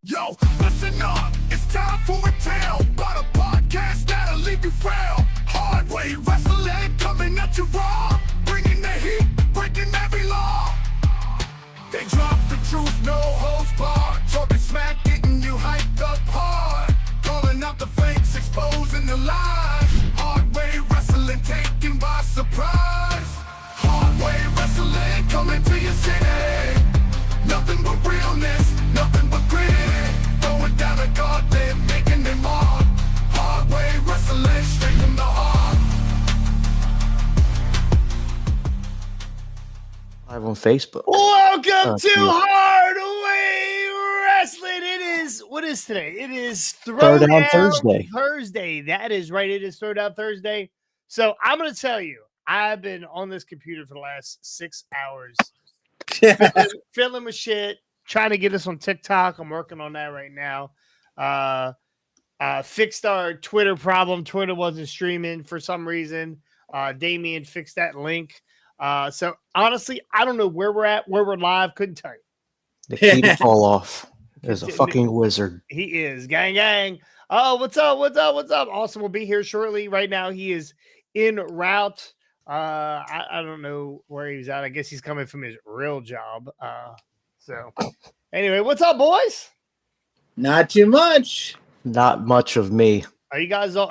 Yo, listen up, it's time for a tale about a podcast that'll leave you frail. Hard way wrestling coming at you raw, bringing the heat, breaking every law. They drop the truth, no holds barred, talking smack, getting you hyped up hard, calling out the fakes, exposing the lies. Hard way wrestling taken by surprise. Hard way wrestling coming to your city. Nothing but realness, nothing but grit. Throwing down a gauntlet, making them hard. Hard way wrestling straight from the heart. Live on Facebook. Welcome to yeah. Hard Way Wrestling. It is, what is today? It is Throwdown Thursday. Thursday. That is right. It is Throwdown Thursday. So I'm going to tell you, I've been on this computer for the last 6 hours. Filling with shit, trying to get us on TikTok. I'm working on that right now. Fixed our Twitter problem. Twitter wasn't streaming for some reason. Damien fixed that link. So honestly, I don't know where we're at, where we're live. Couldn't tell you. The key to fall off is a fucking wizard. He is. Gang, gang. Oh, what's up? What's up? What's up? Austin will be here shortly. Right now, he is en route. I don't know where he's at. I guess he's coming from his real job. So anyway, what's up, boys? Not too much. Not much of me. Are you guys all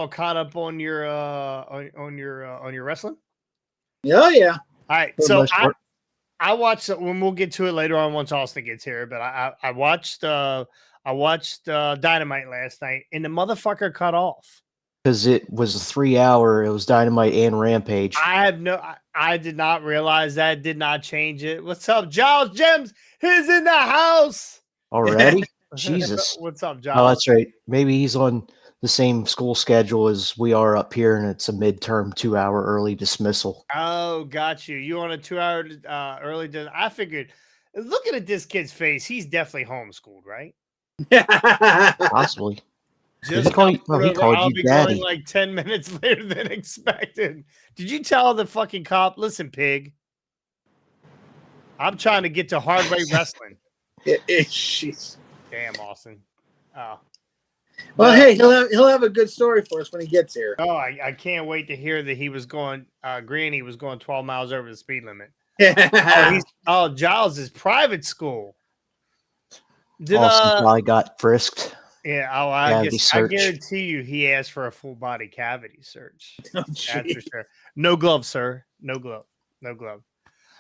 caught up on your on your wrestling? Oh yeah. All right. So I watched when we'll get to it later on once Austin gets here, but I watched Dynamite last night and the motherfucker cut off. Because it was a 3 hour, it was Dynamite and Rampage. I did not realize that. Did not change it. What's up, Giles Gems? He's in the house Already? Jesus. What's up, Giles? Oh, that's right. Maybe he's on the same school schedule as we are up here, and it's a midterm 2 hour early dismissal. Oh, got you. You on a 2 hour early? I figured. Looking at this kid's face, he's definitely homeschooled, right? Possibly. Just he called you daddy. Going like 10 minutes later than expected. Did you tell the fucking cop, listen, pig, I'm trying to get to hard way wrestling. Jeez. Damn, Austin. Oh. Well, hey, he'll have a good story for us when he gets here. Oh, I can't wait to hear that he was going, Granny was going 12 miles over the speed limit. Giles is private school. Austin probably got frisked. Yeah, I guarantee you he asked for a full body cavity search. Oh, that's for sure. No glove, sir. No glove. No glove.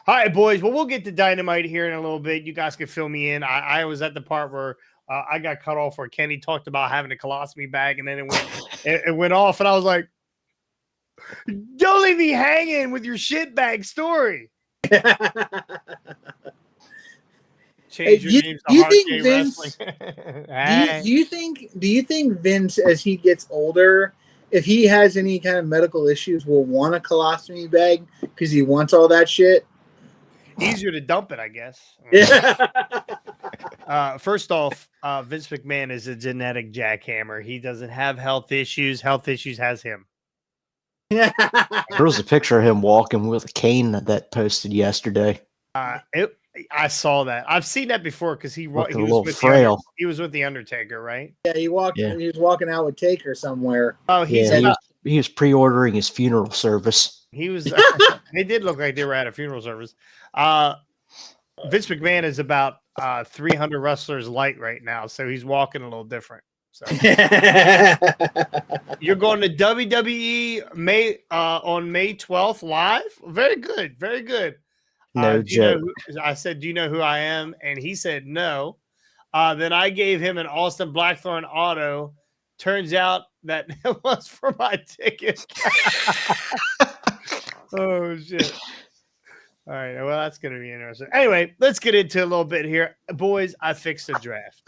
All right, boys. Well, we'll get to Dynamite here in a little bit. You guys can fill me in. I was at the part where I got cut off where Kenny talked about having a colostomy bag, and then it went off, and I was like, "Don't leave me hanging with your shit bag story." Change your names to Hard Day Wrestling. Do you think Vince, as he gets older, if he has any kind of medical issues, will want a colostomy bag because he wants all that shit? Easier to dump it, I guess. First off, Vince McMahon is a genetic jackhammer. He doesn't have health issues. Health issues has him. There was a picture of him walking with a cane that posted yesterday. I saw that. I've seen that before because he was with the Undertaker, right? Yeah, he was walking out with Taker somewhere. Oh, he was pre-ordering his funeral service. He was. They did look like they were at a funeral service. Vince McMahon is about 300 wrestlers light right now, so he's walking a little different. So you're going to WWE on May 12th live. Very good, very good. No joke. I said, "Do you know who I am?" And he said, "No." Then I gave him an Austin Blackthorn auto. Turns out that it was for my ticket. Oh shit! All right, well that's gonna be interesting. Anyway, let's get into a little bit here, boys. I fixed the draft.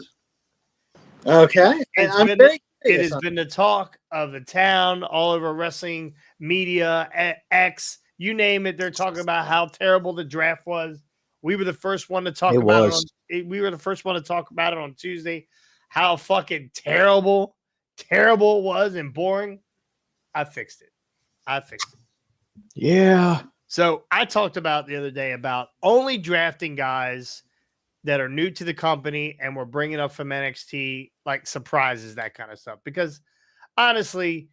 Okay, it has been the talk of the town, all over wrestling media, X. You name it, they're talking about how terrible the draft was. We were the first one to talk about it. We were the first one to talk about it on Tuesday. How fucking terrible it was and boring. I fixed it. Yeah. So I talked about the other day about only drafting guys that are new to the company and we're bringing up from NXT, like surprises, that kind of stuff. Because honestly,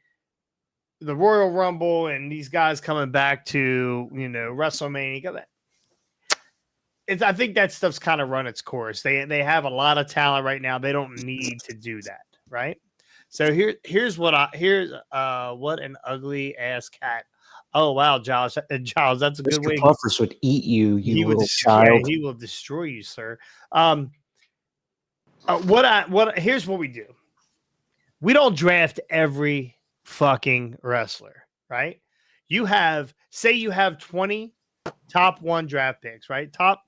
the Royal Rumble and these guys coming back to, WrestleMania, I think that stuff's kind of run its course. They have a lot of talent right now. They don't need to do that, right? So here's what an ugly ass cat. Oh wow, Giles, that's a good way. Puffers would eat you, He little would, child. he will destroy you, sir. Here's what we do. We don't draft every fucking wrestler, right? You have 20 top 1 draft picks, right? Top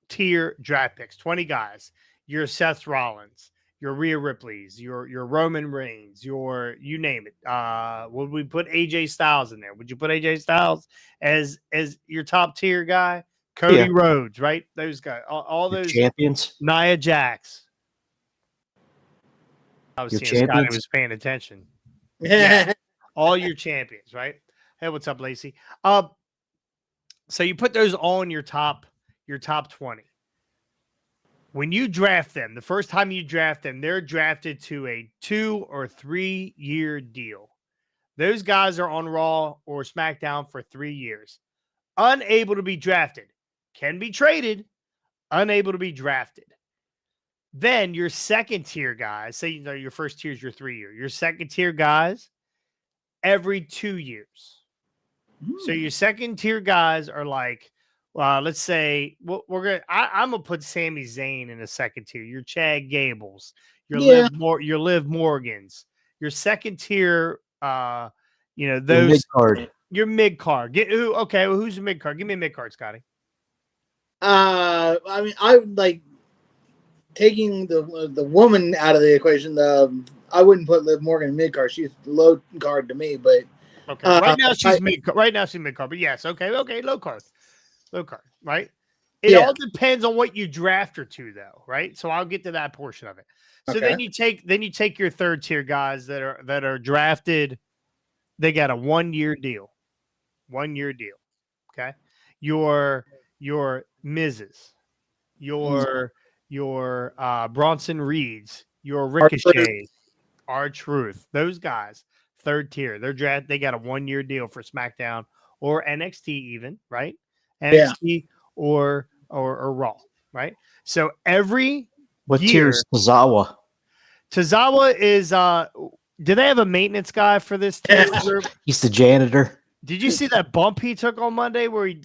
tier draft picks, 20 guys. Your Seth Rollins, your Rhea Ripley's, your Roman Reigns, you name it. Would we put AJ Styles in there? Would you put AJ Styles as your top tier guy? Cody Rhodes, right? Those guys, all those champions. Nia Jax. I was seeing Scotty was paying attention. Yeah, all your champions, right? Hey, what's up, Lacey? So you put those all in your top 20. When you draft them, the first time you draft them, they're drafted to a 2 or 3 year deal. Those guys are on Raw or SmackDown for 3 years. Unable to be drafted. Can be traded. Unable to be drafted. Then your second tier guys, say your first tier is your 3 year. Your second tier guys, every 2 years. So your second tier guys are like, let's say I'm gonna put Sami Zayn in a second tier. Your Chad Gables, your Liv Morgans, your second tier. Those your mid card. Who's the mid card? Give me a mid card, Scotty. I mean, I would like taking the woman out of the equation. I wouldn't put Liv Morgan in mid card. She's low card to me, but okay. Right now she's mid. Right now she's mid card. But yes, okay, low card, right? It all depends on what you draft her to, though, right? So I'll get to that portion of it. So then you take your third tier guys that are drafted. They got a 1 year deal. 1 year deal. Okay. Your Miz's, your Bronson Reeds, your Ricochets, R-Truth, those guys, third tier. They got a 1 year deal for SmackDown or NXT even, right? NXT or Raw, right? So what tier is Tozawa? Tozawa is do they have a maintenance guy for this tier group? He's the janitor. Did you see that bump he took on Monday where he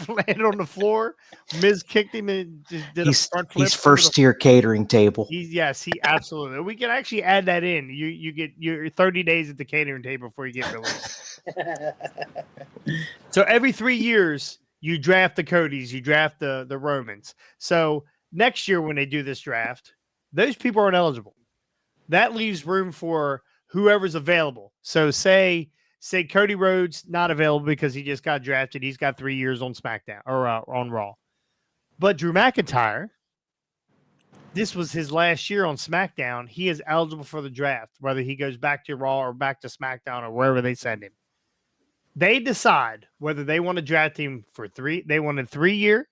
landed on the floor? Miz kicked him and just did a front flip. He's first tier catering table. He absolutely. We can actually add that in. You get your 30 days at the catering table before you get released. So every 3 years you draft the Codys, you draft the Romans. So next year when they do this draft, those people aren't eligible. That leaves room for whoever's available. So say Cody Rhodes not available because he just got drafted. He's got 3 years on SmackDown or on Raw. But Drew McIntyre, this was his last year on SmackDown. He is eligible for the draft, whether he goes back to Raw or back to SmackDown or wherever they send him. They decide whether they want to draft him for 3. They want a 3 year,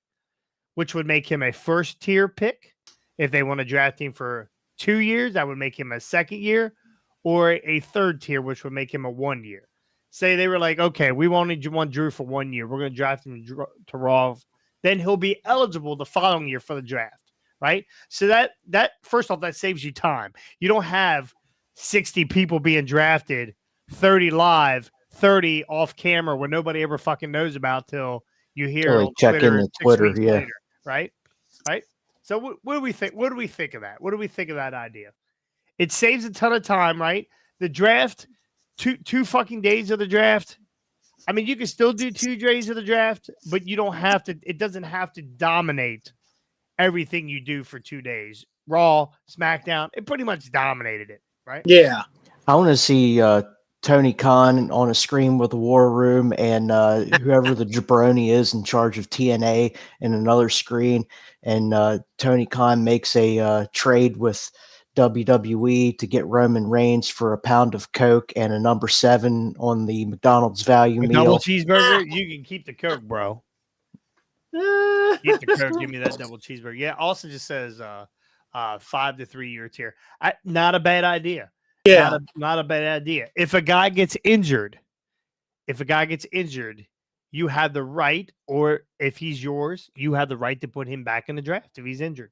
which would make him a first tier pick. If they want to draft him for 2 years, that would make him a second year, or a third tier, which would make him a 1 year. Say they were like, okay, we want Drew for 1 year. We're going to draft him to Raw. Then he'll be eligible the following year for the draft, right? So that first off, that saves you time. You don't have 60 people being drafted, 30 live, 30 off camera where nobody ever fucking knows about till you hear on check in the Twitter, later, right? So what do we think? What do we think of that? What do we think of that idea? It saves a ton of time, right? The draft, two fucking days of the draft. I mean, you can still do 2 days of the draft, but you don't have to. It doesn't have to dominate everything you do for 2 days. Raw, SmackDown, it pretty much dominated it, right? Yeah. I want to see Tony Khan on a screen with the War Room and whoever the jabroni is in charge of TNA in another screen. And Tony Khan makes a trade with WWE to get Roman Reigns for a pound of Coke and a number 7 on the McDonald's value meal. Double cheeseburger, you can keep the Coke, bro. Eat the crow, give me that double cheeseburger. Yeah, Austin just says 5 to 3 year tier. Not a bad idea. Yeah. Not a bad idea. If a guy gets injured, you have the right, or if he's yours, you have the right to put him back in the draft if he's injured.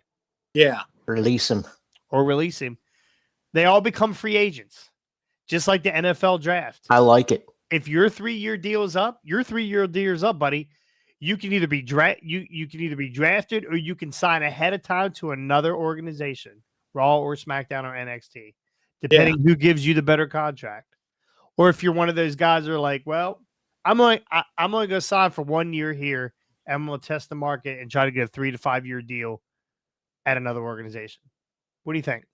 Yeah. Release him. Or release him. They all become free agents, just like the NFL draft. I like it. If your 3-year deal is up, buddy. You can either be you can either be drafted or you can sign ahead of time to another organization, Raw or SmackDown or NXT, depending who gives you the better contract. Or if you're one of those guys that are like, well, I'm only going to sign for 1 year here, and I'm going to test the market and try to get a 3 to 5 year deal at another organization. What do you think?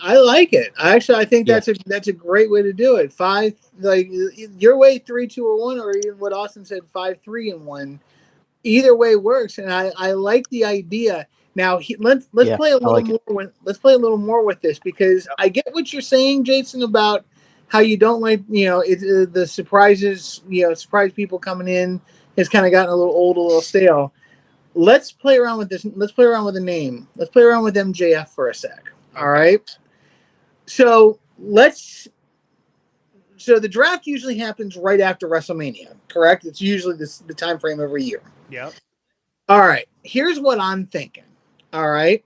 I like it. I think that's a great way to do it. 5, like your way, 3, 2, or 1, or even what Austin said, 5, 3, and 1. Either way works, and I like the idea. Now let's play a little more. Let's play a little more with this, because I get what you're saying, Jason, about how you don't like the surprises. Surprise people coming in has kind of gotten a little old, a little stale. Let's play around with this. Let's play around with a name. Let's play around with MJF for a sec. All right. So the draft usually happens right after WrestleMania, correct? It's usually the time frame every year. Yep. All right. Here's what I'm thinking. All right.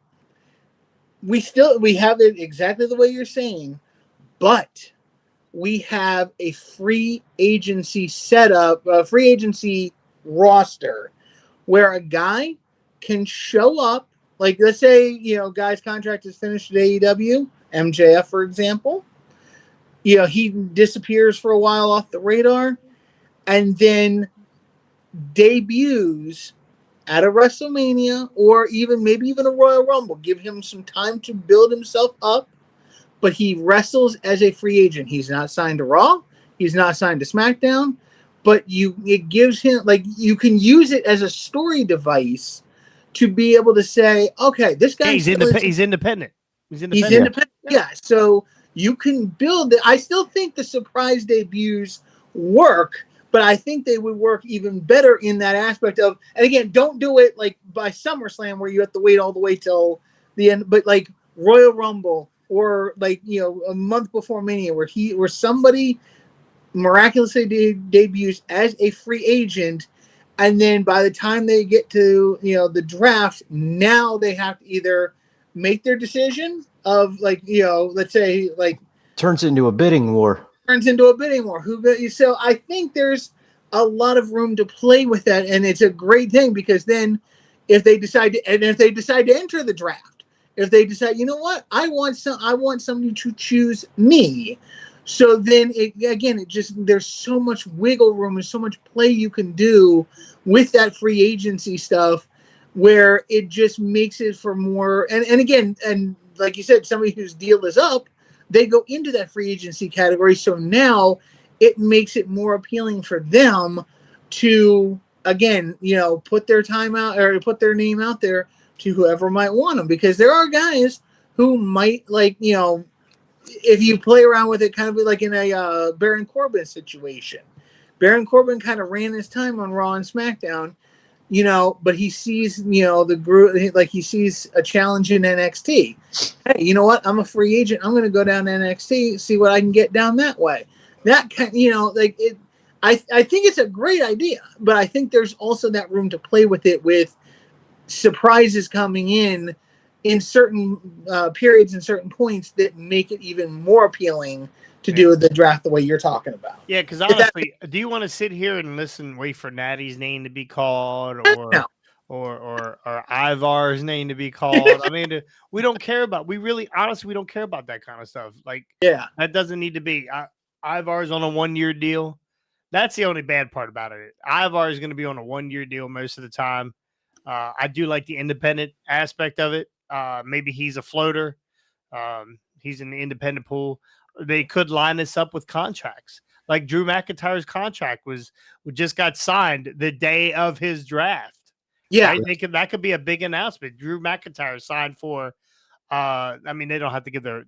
We have it exactly the way you're saying, but we have a free agency setup, a free agency roster where a guy can show up. Like, let's say, guy's contract is finished at AEW, MJF, for example. He disappears for a while off the radar and then debuts at a WrestleMania or maybe even a Royal Rumble. Give him some time to build himself up, but he wrestles as a free agent. He's not signed to Raw. He's not signed to SmackDown, but it gives him, like, you can use it as a story device to be able to say, okay, this guy he's independent. He's independent. Yeah. So you can build it. I still think the surprise debuts work, but I think they would work even better in that aspect of, and again, don't do it like by SummerSlam where you have to wait all the way till the end, but like Royal Rumble or like, a month before Mania where somebody miraculously debuts as a free agent. And then by the time they get to, the draft, now they have to either make their decision of, like, let's say, like, turns into a bidding war. So I think there's a lot of room to play with that, and it's a great thing, because then if they decide to enter the draft, if they decide, I want somebody to choose me. So then there's so much wiggle room and so much play you can do with that free agency stuff, where it just makes it for more, and again, and like you said, somebody whose deal is up, they go into that free agency category. So now it makes it more appealing for them to, again, put their time out or put their name out there to whoever might want them, because there are guys who might, like, if you play around with it, kind of like in a Baron Corbin situation. Baron Corbin kind of ran his time on Raw and SmackDown, but he sees, the group, like he sees a challenge in NXT. Hey, you know what? I'm a free agent. I'm going to go down to NXT, see what I can get down that way. That kind, like it. I think it's a great idea, but I think there's also that room to play with it, with surprises coming in certain periods and certain points that make it even more appealing to do the draft the way you're talking about. Yeah, because honestly, do you want to sit here and wait for Natty's name to be called, or Ivar's name to be called? I mean, we don't care about. We don't care about that kind of stuff. Like, that doesn't need to be. Ivar's on a 1-year deal. That's the only bad part about it. Ivar is going to be on a 1-year deal most of the time. I do like the independent aspect of it. Maybe he's a floater. He's in the independent pool. They could line this up with contracts. Like Drew McIntyre's contract just got signed the day of his draft. Yeah. Right? That could be a big announcement. Drew McIntyre signed for, I mean, they don't have to give their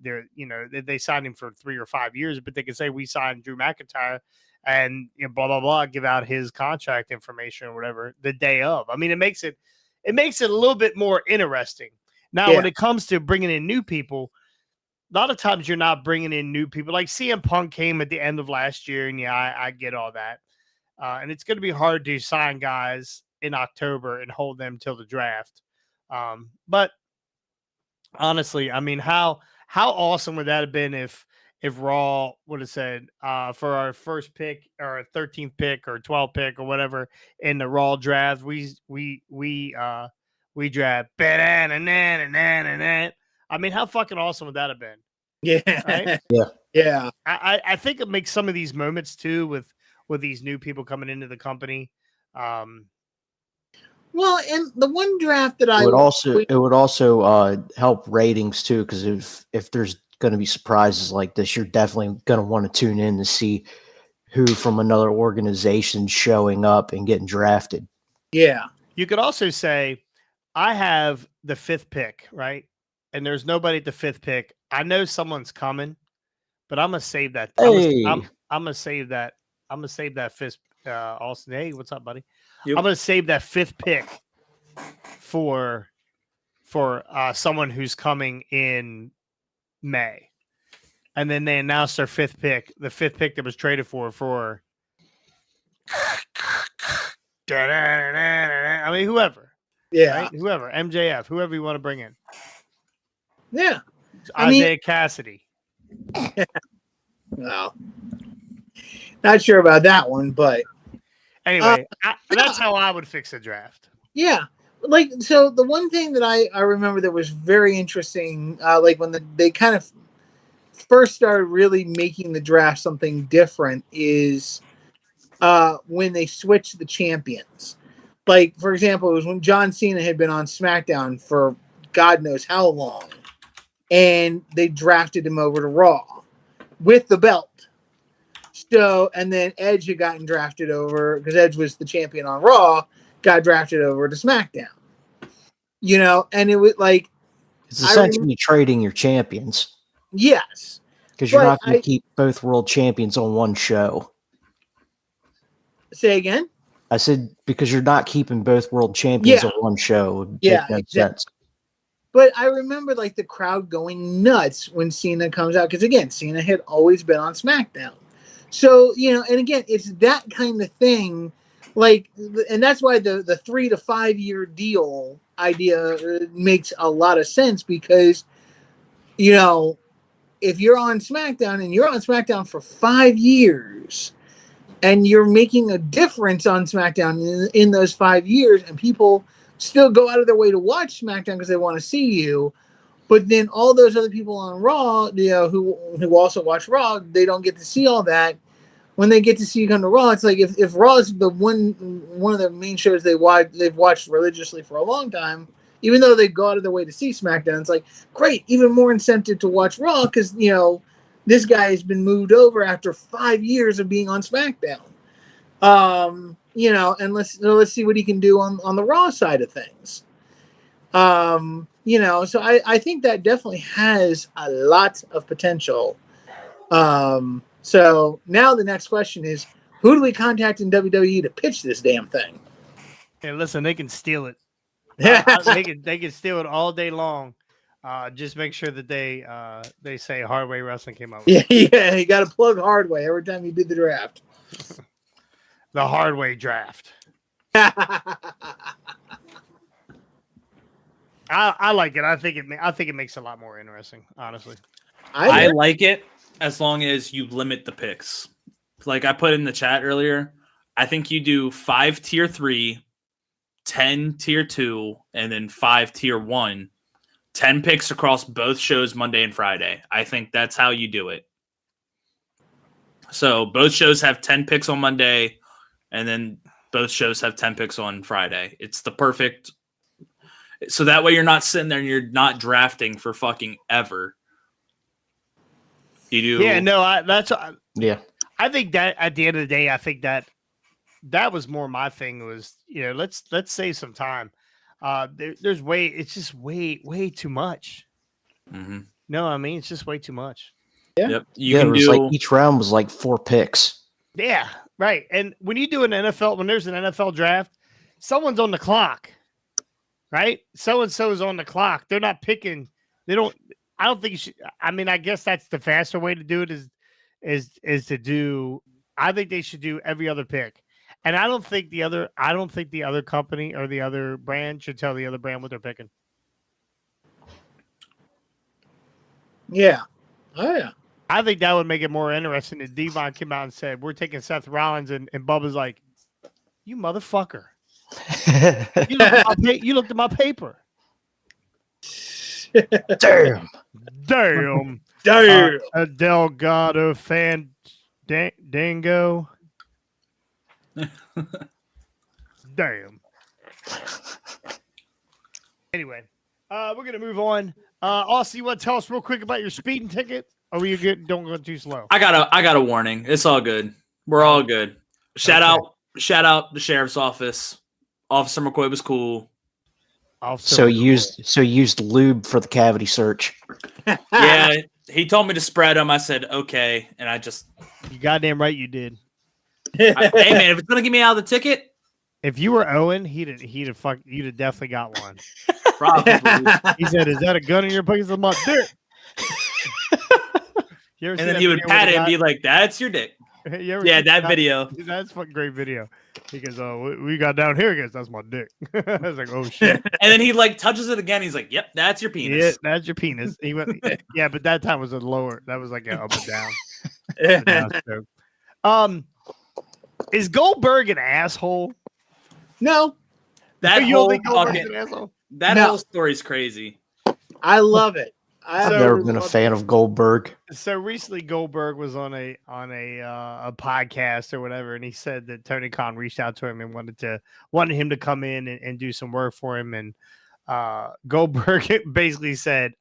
they signed him for 3 or 5 years, but they can say we signed Drew McIntyre and blah blah blah, give out his contract information or whatever the day of. I mean, it makes it a little bit more interesting. Now, when it comes to bringing in new people, a lot of times you're not bringing in new people. Like CM Punk came at the end of last year, and I get all that. And it's going to be hard to sign guys in October and hold them till the draft. But honestly, I mean, how awesome would that have been if Raw would have said for our first pick or our 13th pick or 12th pick or whatever in the Raw draft, we draft. I mean, how fucking awesome would that have been? Yeah. Right? Yeah. I think it makes some of these moments too with these new people coming into the company. Well, and the one draft that it would also help ratings too, because if there's going to be surprises like this, you're definitely going to want to tune in to see who from another organization showing up and getting drafted. Yeah. You could also say, I have the 5th pick, right? And there's nobody at the 5th pick. I know someone's coming, but I'm gonna save that. Hey. I'm gonna save that. I'm gonna save that 5th. Austin, hey, what's up, buddy? Yep. I'm gonna save that 5th pick for someone who's coming in May, and then they announced their 5th pick, the 5th pick that was traded for. I mean, whoever. Yeah. Right? Whoever, MJF, whoever you want to bring in. Yeah. Isaiah Cassidy. Well, not sure about that one, but anyway, that's how I would fix a draft. Yeah. Like, so the one thing that I remember that was very interesting, like when they kind of first started really making the draft something different is when they switched the champions. Like, for example, it was when John Cena had been on SmackDown for God knows how long, and they drafted him over to Raw with the belt. So, and then Edge had gotten drafted over, because Edge was the champion on Raw, got drafted over to SmackDown. And it was like... It's essentially trading your champions. Yes. Because you're not going to keep both world champions on one show. Say again? I said, because you're not keeping both world champions on one show. Yeah, makes no sense. But I remember like the crowd going nuts when Cena comes out. Because again, Cena had always been on SmackDown. So, and again, it's that kind of thing. Like, and that's why the 3 to 5 year deal idea makes a lot of sense, because, if you're on SmackDown and you're on SmackDown for 5 years and you're making a difference on SmackDown in those 5 years, and people still go out of their way to watch SmackDown because they want to see you, but then all those other people on Raw, who also watch Raw, they don't get to see all that. When they get to see you come to Raw, it's like if Raw is the one of the main shows they've watched religiously for a long time, even though they go out of their way to see SmackDown, it's like, great, even more incentive to watch Raw, because this guy has been moved over after 5 years of being on SmackDown. And let's see what he can do on the Raw side of things. So I think that definitely has a lot of potential. So now the next question is, who do we contact in WWE to pitch this damn thing? Hey, listen, they can steal it. They can steal it all day long. Just make sure that they say Hardway Wrestling came out. Yeah, you got to plug Hardway every time you do the draft. The Hardway draft. I like it. I think it makes it a lot more interesting, honestly. I like it as long as you limit the picks. Like I put in the chat earlier, I think you do 5 tier 3, 10 tier 2, and then 5 tier 1. 10 picks across both shows Monday and Friday. I think that's how you do it. So both shows have 10 picks on Monday, and then both shows have 10 picks on Friday. It's the perfect. So that way you're not sitting there and you're not drafting for fucking ever. You do. Yeah, no, Yeah. I think that at the end of the day, I think that was more my thing was, let's save some time. It's just way too much. Mm-hmm. No, I mean, it's just way too much. Yeah. Yep. It was like each round was like 4 picks. Yeah, right. And when you do an NFL, when there's an NFL draft, someone's on the clock, right? So and so is on the clock. They're not picking. They don't. I don't think you should. I mean, I guess that's the faster way to do it. Is to do. I think they should do every other pick, and I don't think the other. I don't think the other company or the other brand should tell the other brand what they're picking. Yeah. Oh yeah. I think that would make it more interesting if Devon came out and said, "We're taking Seth Rollins," and Bubba's like, "You motherfucker! You looked at my paper. Damn. Damn, Damn. Delgado fan dango. Damn." Anyway, we're gonna move on. Austin, you want to tell us real quick about your speeding ticket? Or you don't go too slow? I got a warning. It's all good. We're all good. Shout out the sheriff's office. Officer McCoy was cool. So you used lube for the cavity search. Yeah, he told me to spread them. I said okay, and I just you goddamn right you did. Hey man, if it's gonna get me out of the ticket, if you were Owen, you'd have definitely got one. probably. He said, "Is that a gun in your pocket?" It's my dick. And then he would pat it and be like, "That's your dick." Yeah, that video. That's a fucking great video. He goes, "Oh, we got down here." He goes, "That's my dick." I was like, "Oh shit!" And then he like touches it again. He's like, "Yep, that's your penis." Yeah, that's your penis. He went, yeah, but that time was a lower. That was like an up and down. Is Goldberg an asshole? No, That You whole think Goldberg's fucking an asshole? whole story's crazy. I love it. I've never been a fan of Goldberg. So recently, Goldberg was on a podcast or whatever, and he said that Tony Khan reached out to him and wanted him to come in and do some work for him. And Goldberg basically said,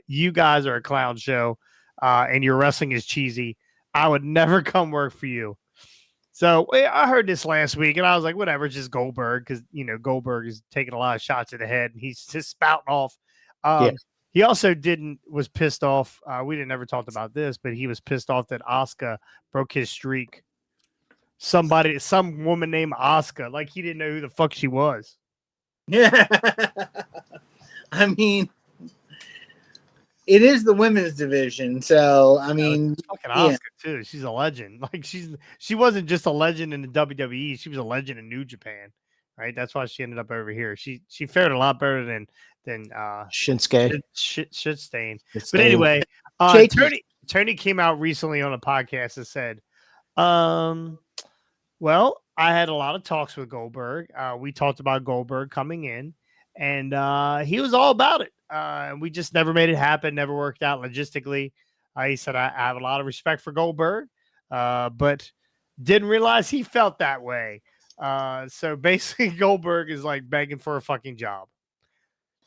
"You guys are a clown show, and your wrestling is cheesy. I would never come work for you." So I heard this last week, and I was like, "Whatever, it's just Goldberg," because Goldberg is taking a lot of shots at the head, and he's just spouting off. Yeah. He also was pissed off. We didn't ever talk about this, but he was pissed off that Asuka broke his streak. Some woman named Asuka, like he didn't know who the fuck she was. Yeah. I mean, it is the women's division, so I mean, fucking Asuka too. She's a legend. Like she wasn't just a legend in the WWE. She was a legend in New Japan, right? That's why she ended up over here. She fared a lot better than Shinsuke. Shit stain. But anyway, Tony came out recently on a podcast and said, well, I had a lot of talks with Goldberg. We talked about Goldberg coming in, and he was all about it. And we just never made it happen, never worked out logistically. He said, I have a lot of respect for Goldberg, but didn't realize he felt that way. So basically, Goldberg is like begging for a fucking job.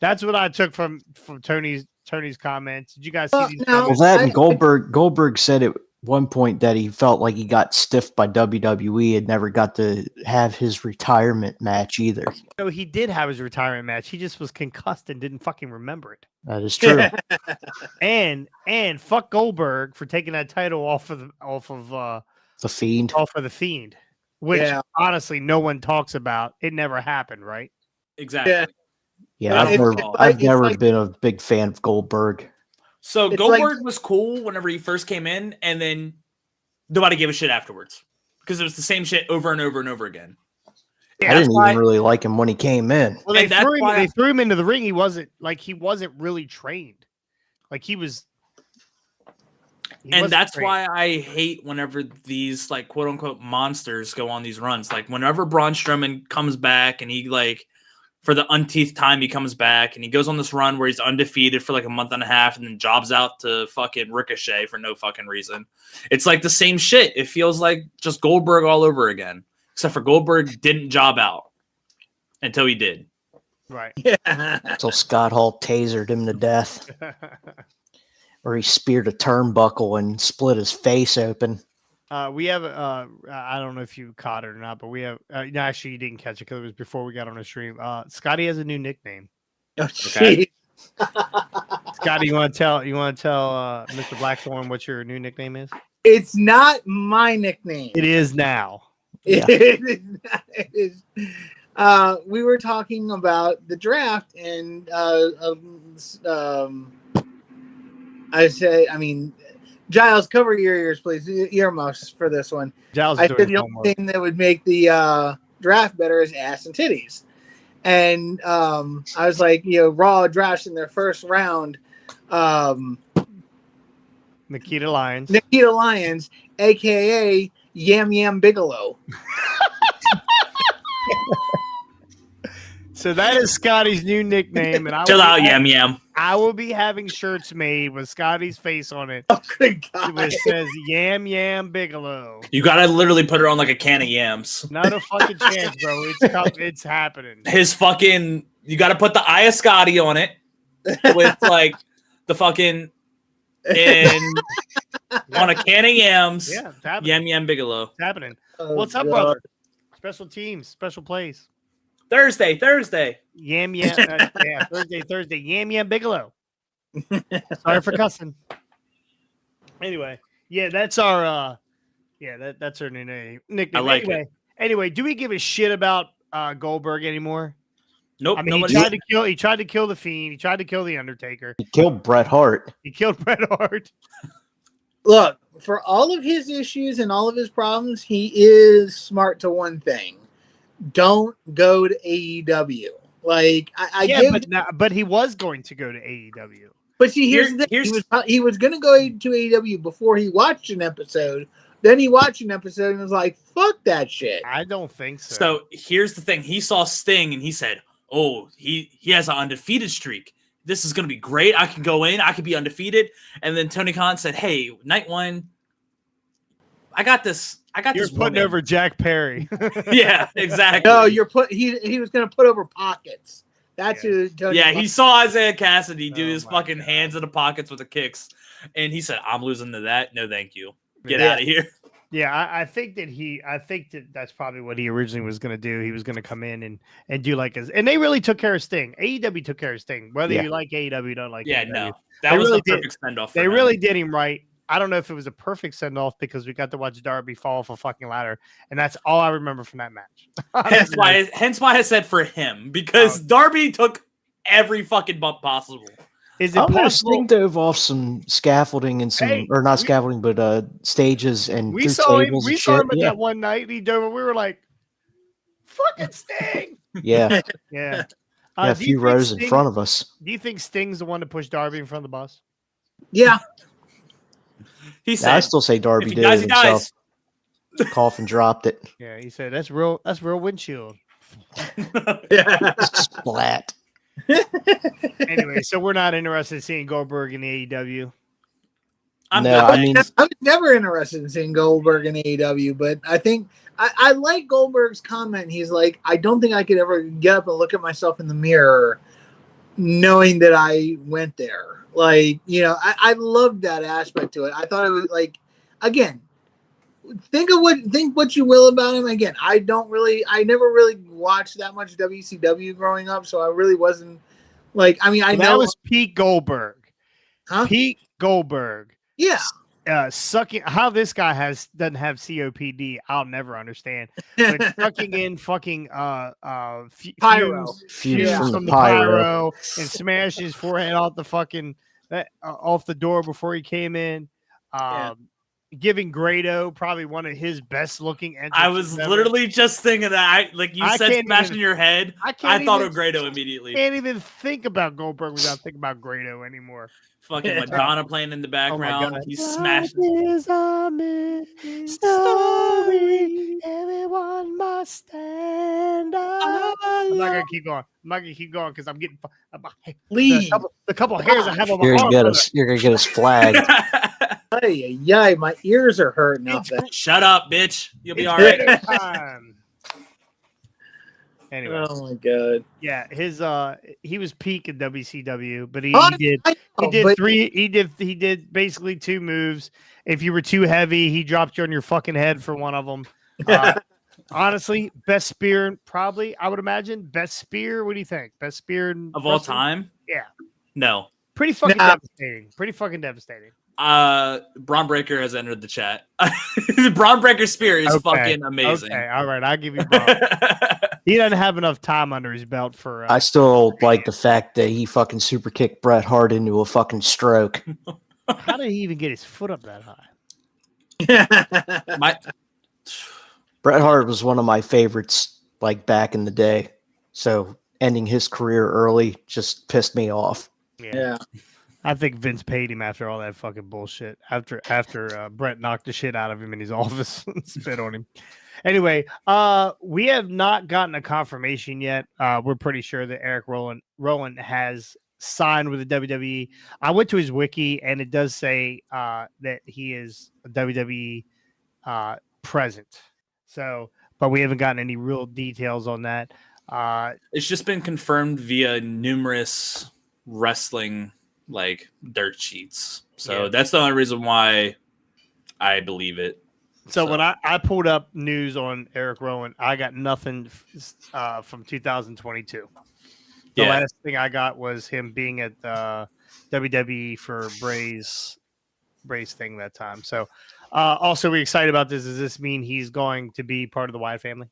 That's what I took from Tony's comments. Did you guys see these comments? Well, that and Goldberg said at one point that he felt like he got stiffed by WWE and never got to have his retirement match either. No, he did have his retirement match. He just was concussed and didn't fucking remember it. That is true. and fuck Goldberg for taking that title off of the Fiend. Off of the Fiend, which honestly no one talks about. It never happened, right? Exactly. Yeah, I've never been a big fan of Goldberg. So Goldberg was cool whenever he first came in, and then nobody gave a shit afterwards because it was the same shit over and over and over again. Yeah, I didn't even really like him when he came in. Well, they threw him into the ring. He wasn't really trained. Like he was. And that's why I hate whenever these like quote unquote monsters go on these runs. Like whenever Braun Strowman comes back and he like for the umpteenth time he comes back and he goes on this run where he's undefeated for like a month and a half and then jobs out to fucking Ricochet for no fucking reason. It's like the same shit. It feels like just Goldberg all over again. Except for Goldberg didn't job out until he did. Right. Yeah. Until Scott Hall tasered him to death. Or he speared a turnbuckle and split his face open. We have I don't know if you caught it or not, but we have no, actually you didn't catch it because it was before we got on the stream. Scotty has a new nickname. Oh, okay. Scotty, you want to tell Mr. Blackthorn what your new nickname is? It's not my nickname. It is now. Yeah. It is. We were talking about the draft, and Giles, cover your ears, please. Earmuffs for this one. Giles I is said doing the his only homework. thing that would make the draft better is ass and titties. And I was like, Raw drafts in their first round. Nikita Lyons. Nikita Lyons, a.k.a. Yam Yam Bigelow. So that is Scotty's new nickname, and Chill out, Yam Yam. I will be having shirts made with Scotty's face on it, Oh, good God. which says Yam Yam Bigelow. You gotta literally put her on like a can of yams. Not a fucking chance, bro. It's happening. His fucking, you gotta put the Eye of Scotty on it with like the fucking, and on a can of yams. Yeah, it's happening. Yam Yam Bigelow. It's happening. Oh, What's up, God. brother? Special teams, special plays. Thursday. Yam Yam. Yeah, Thursday. Yam Yam Bigelow. Sorry for cussing. Anyway, yeah, that's our that's her new nickname. I like it. Anyway, do we give a shit about Goldberg anymore? Nope. I mean, he tried to kill the Fiend. He tried to kill the Undertaker. He killed Bret Hart. He killed Bret Hart. Look, for all of his issues and all of his problems, he is smart to one thing. Don't go to AEW. Like but he was going to go to AEW. But see, here's the thing. He was going to go to AEW before he watched an episode. Then he watched an episode and was like, "Fuck that shit." I don't think so. So here's the thing. He saw Sting and he said, "Oh, he has an undefeated streak. This is going to be great. I can go in. I could be undefeated." And then Tony Khan said, "Hey, night one, I got this. You're putting over Jack Perry." Yeah, exactly. No, he was going to put over Pockets. That's who. Tony Yeah, Khan. he saw Isaiah Cassidy do Oh his my fucking God. hands in the pockets with the kicks, and he said, "I'm losing to that. No, thank you. Get Yeah. out of here." Yeah, I think that that's probably what he originally was going to do. He was going to come in and do like and they really took care of Sting. AEW took care of Sting. Whether you like AEW, you don't like Yeah, AEW. no, They that was really the perfect send off. They really did him right. I don't know if it was a perfect send off because we got to watch Darby fall off a fucking ladder, and that's all I remember from that match. Hence why I said for him, because Darby took every fucking bump possible. Is it I don't know, possible? Sting dove off some scaffolding and some, or not scaffolding, but stages and We through saw him. tables We and saw shit. him at Yeah, that one night. And he dove. And we were like, "Fucking Sting!" yeah, Yeah. yeah. A do you few think rows in Sting- front of us. Do you think Sting's the one to push Darby in front of the bus? Yeah. He Yeah, said, I still say Darby "If he did dies, it he himself. dies." Cough and dropped it. Yeah, he said that's real. That's real windshield. Splat. Anyway, so we're not interested in seeing Goldberg in the AEW. I'm No, good. I mean, I was never interested in seeing Goldberg in AEW, but I think I like Goldberg's comment. He's like, I don't think I could ever get up and look at myself in the mirror knowing that I went there. Like, I loved that aspect to it. I thought it was like, again, think what you will about him. Again, I never really watched that much WCW growing up, so I really wasn't like, I know that was Pete Goldberg. Huh? Pete Goldberg. Yeah. Sucking how this guy doesn't have COPD, I'll never understand. But sucking in fucking Pyro. fumes from from the the pyro and smashing his forehead off the fucking off the door before he came in. Giving Grado probably one of his best looking entrances. I was ever. literally just thinking that. You I said can't smashing even- your head. I thought of Grado immediately. Can't even think about Goldberg without thinking about Grado anymore. Fucking Madonna playing in the background. God. He's smashing. Is a story. Everyone must stand up. I'm not gonna keep going because I'm getting Please. the couple hairs I have on my You're arm. gonna get us flagged. Yay, my ears are hurting out there. Shut up, bitch. You'll be all right. Time. Anyway, Oh my god. yeah, he was peak in WCW, but he did basically two moves. If you were too heavy, he dropped you on your fucking head for one of them. Honestly, best spear probably, I would imagine. Best spear, what do you think? Best spear Of all time? Yeah. No. Pretty fucking devastating. Pretty fucking devastating. Braun Breaker has entered the chat. Braun Breaker Spear is fucking amazing. Okay, all right, I'll give you Braun. He doesn't have enough time under his belt for. I still like the fact that he fucking super kicked Bret Hart into a fucking stroke. How did he even get his foot up that high? Bret Hart was one of my favorites, like back in the day. So ending his career early just pissed me off. Yeah. I think Vince paid him after all that fucking bullshit. After Bret knocked the shit out of him in his office and spit on him. Anyway, we have not gotten a confirmation yet. We're pretty sure that Eric Rowan has signed with the WWE. I went to his wiki and it does say that he is a WWE present. So, but we haven't gotten any real details on that. It's just been confirmed via numerous wrestling like dirt sheets. So that's the only reason why I believe it. So when I pulled up news on Eric Rowan, I got nothing from 2022. The last thing I got was him being at WWE for Bray's thing that time. So also we're excited about this. Does this mean he's going to be part of the Wyatt family?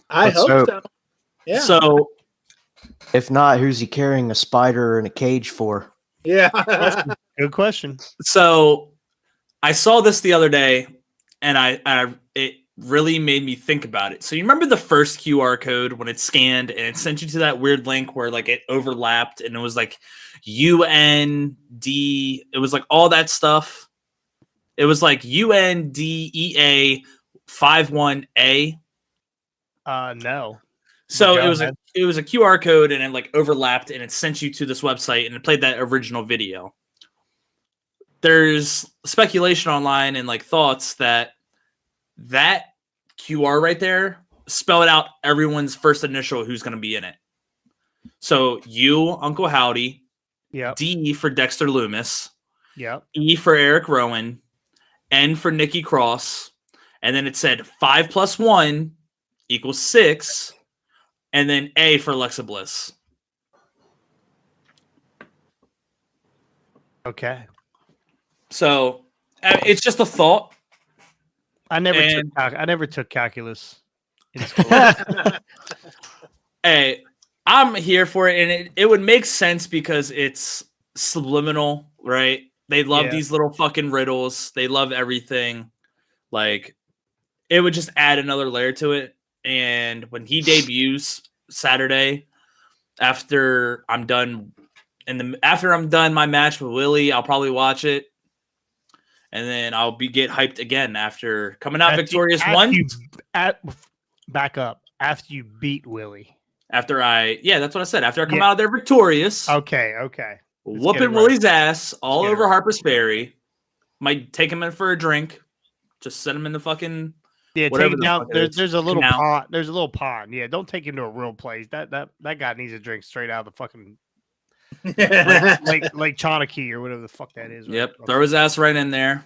I hope so. Yeah. So if not, who's he carrying a spider in a cage for? Yeah. Good question. So I saw this the other day and it really made me think about it. So you remember the first QR code when it scanned and it sent you to that weird link where like it overlapped and it was like UND, it was like all that stuff. It was like UNDEA 51A. No. So it was a QR code and it like overlapped and it sent you to this website and it played that original video. There's speculation online and like thoughts that QR right there spelled out everyone's first initial who's going to be in it. So U, Uncle Howdy. Yep. D for Dexter Loomis. Yep. E for Eric Rowan. N for Nikki Cross. And then it said 5 + 1 = 6. And then A for Alexa Bliss. Okay. So it's just a thought. I never took calculus in school. Hey, I'm here for it, and it would make sense because it's subliminal, right? They love these little fucking riddles. They love everything. Like, it would just add another layer to it. And when he debuts Saturday, after I'm done my match with Willie, I'll probably watch it. And then I'll get hyped again after coming out victorious once. Back up. After you beat Willie. That's what I said. After I come out of there victorious. Okay. Whooping Willie's ass all over Harper's Ferry. Might take him in for a drink. Just send him in the fucking take him down. There's a little pond. There's a little pond. Yeah, don't take him to a real place. That guy needs a drink straight out of the fucking Lake Chonakee or whatever the fuck that is. Yep. Throw his ass right in there.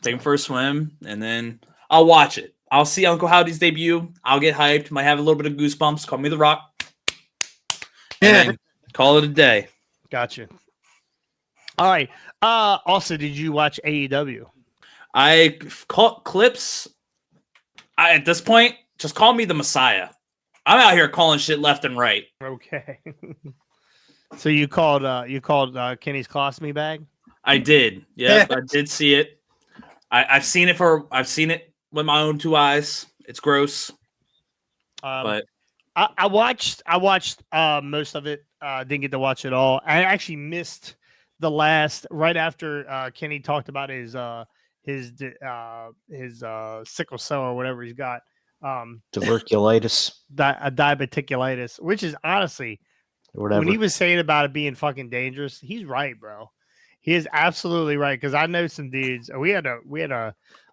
Take him for a swim, and then I'll watch it. I'll see Uncle Howdy's debut. I'll get hyped. Might have a little bit of goosebumps. Call me The Rock. And then call it a day. Gotcha. All right. Also, did you watch AEW? I caught clips. At this point, just call me the Messiah. I'm out here calling shit left and right. Okay. So you called Kenny's Colostomy bag? I did. Yeah, I did see it. I've seen it with my own 2 eyes. It's gross. But I watched most of it. Didn't get to watch it all. I actually missed the last right after Kenny talked about his sickle cell or whatever he's got. Tuberculosis. Diverticulitis, which is honestly whatever. When he was saying about it being fucking dangerous, he's right, bro. He is absolutely right. Because I know some dudes. We had a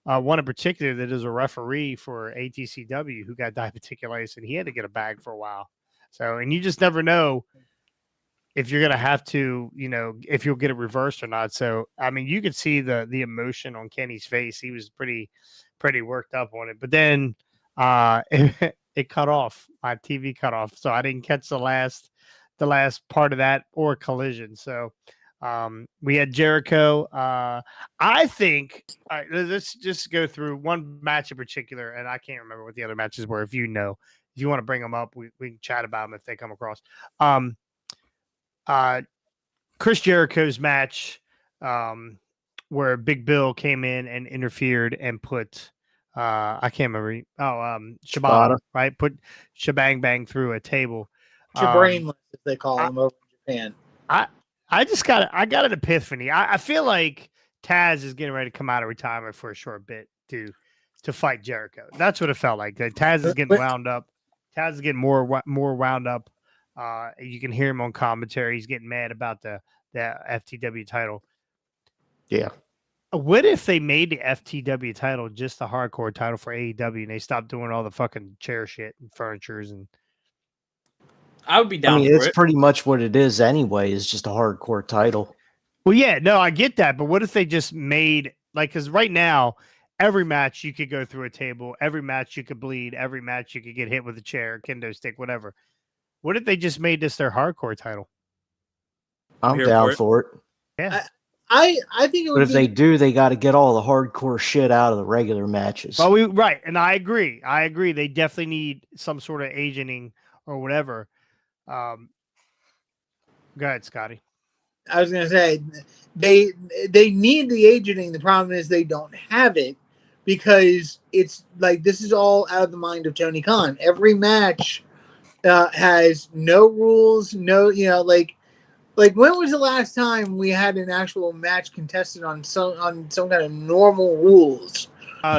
one in particular that is a referee for ATCW who got diverticulitis, and he had to get a bag for a while. So, and you just never know if you're gonna have to, if you'll get it reversed or not. So, I mean, you could see the emotion on Kenny's face. He was pretty worked up on it. But then it cut off. My TV cut off, so I didn't catch the last part of that or Collision. So We had Jericho. I think let's just go through one match in particular, and I can't remember what the other matches were. If you know, if you want to bring them up, we can chat about them if they come across. Chris Jericho's match, where Big Bill came in and interfered and put I can't remember. Shibata, right? Put Shebang Bang through a table. Brainless, as they call them over in Japan. I got an epiphany. I feel like Taz is getting ready to come out of retirement for a short bit to fight Jericho. That's what it felt like. Taz is getting wound up. Taz is getting more wound up. You can hear him on commentary. He's getting mad about the FTW title. Yeah. What if they made the FTW title just the hardcore title for AEW and they stopped doing all the fucking chair shit and furnitures and I would be down. It's pretty much what it is anyway. Is just a hardcore title. Well, yeah, no, I get that, but what if they just made because right now every match you could go through a table, every match you could bleed, every match you could get hit with a chair, kendo stick, whatever. What if they just made this their hardcore title? I'm down for it. Yeah. I think it would But if they do, they got to get all the hardcore shit out of the regular matches. Well, right, and I agree. They definitely need some sort of agenting or whatever. Go ahead, Scotty. I was gonna say they need the agenting. The problem is they don't have it because it's like this is all out of the mind of Tony Khan. Every match has no rules, no like when was the last time we had an actual match contested on some kind of normal rules?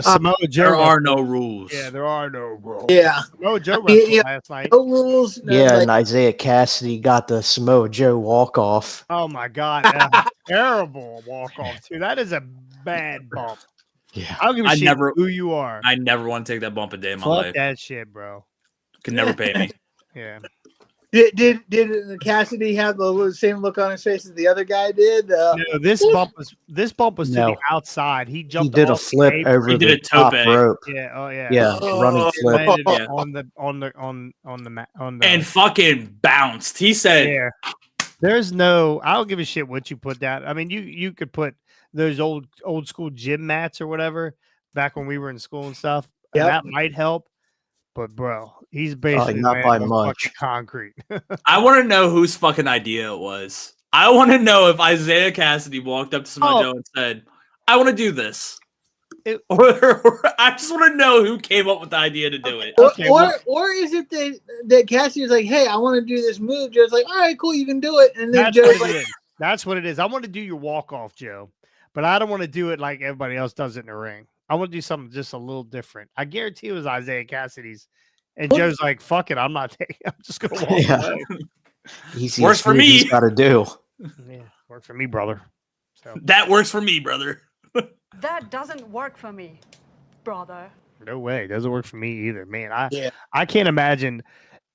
Samoa Joe. There are no rules. Yeah, there are no rules. Yeah. Samoa Joe wrestled last night. No rules. No, and Isaiah Cassidy got the Samoa Joe walk off. Oh my God. Terrible walk off too. That is a bad bump. Yeah. I don't give a shit who you are. I never want to take that bump a day in my Fuck life. that shit, bro. Could never pay me. Yeah. Did Cassidy have the same look on his face as the other guy did? No, this bump was to the outside. He jumped. He did a flip over the top rope. Yeah. Oh yeah. Yeah. Running flip. Landed on the and fucking bounced. He said, "Yeah." There's no. I don't give a shit what you put that. I mean, you could put those old school gym mats or whatever back when we were in school and stuff. Yep. And that might help. But bro, he's basically not by much concrete. I want to know whose fucking idea it was. I want to know if Isaiah Cassidy walked up to Samoa Joe and said, "I want to do this," or I just want to know who came up with the idea to do it. Or is it that Cassidy was like, "Hey, I want to do this move." Joe's like, "All right, cool, you can do it," and then Joe's like, "That's what it is. I want to do your walk off, Joe, but I don't want to do it like everybody else does it in the ring. I want to do something just a little different." I guarantee it was Isaiah Cassidy's. And Joe's like, "Fuck it, I'm not taking. I'm just gonna walk away." Works for me. He's got to do. Yeah, work for me, brother. So that works for me, brother. That doesn't work for me, brother. No way, it doesn't work for me either, man. I can't imagine.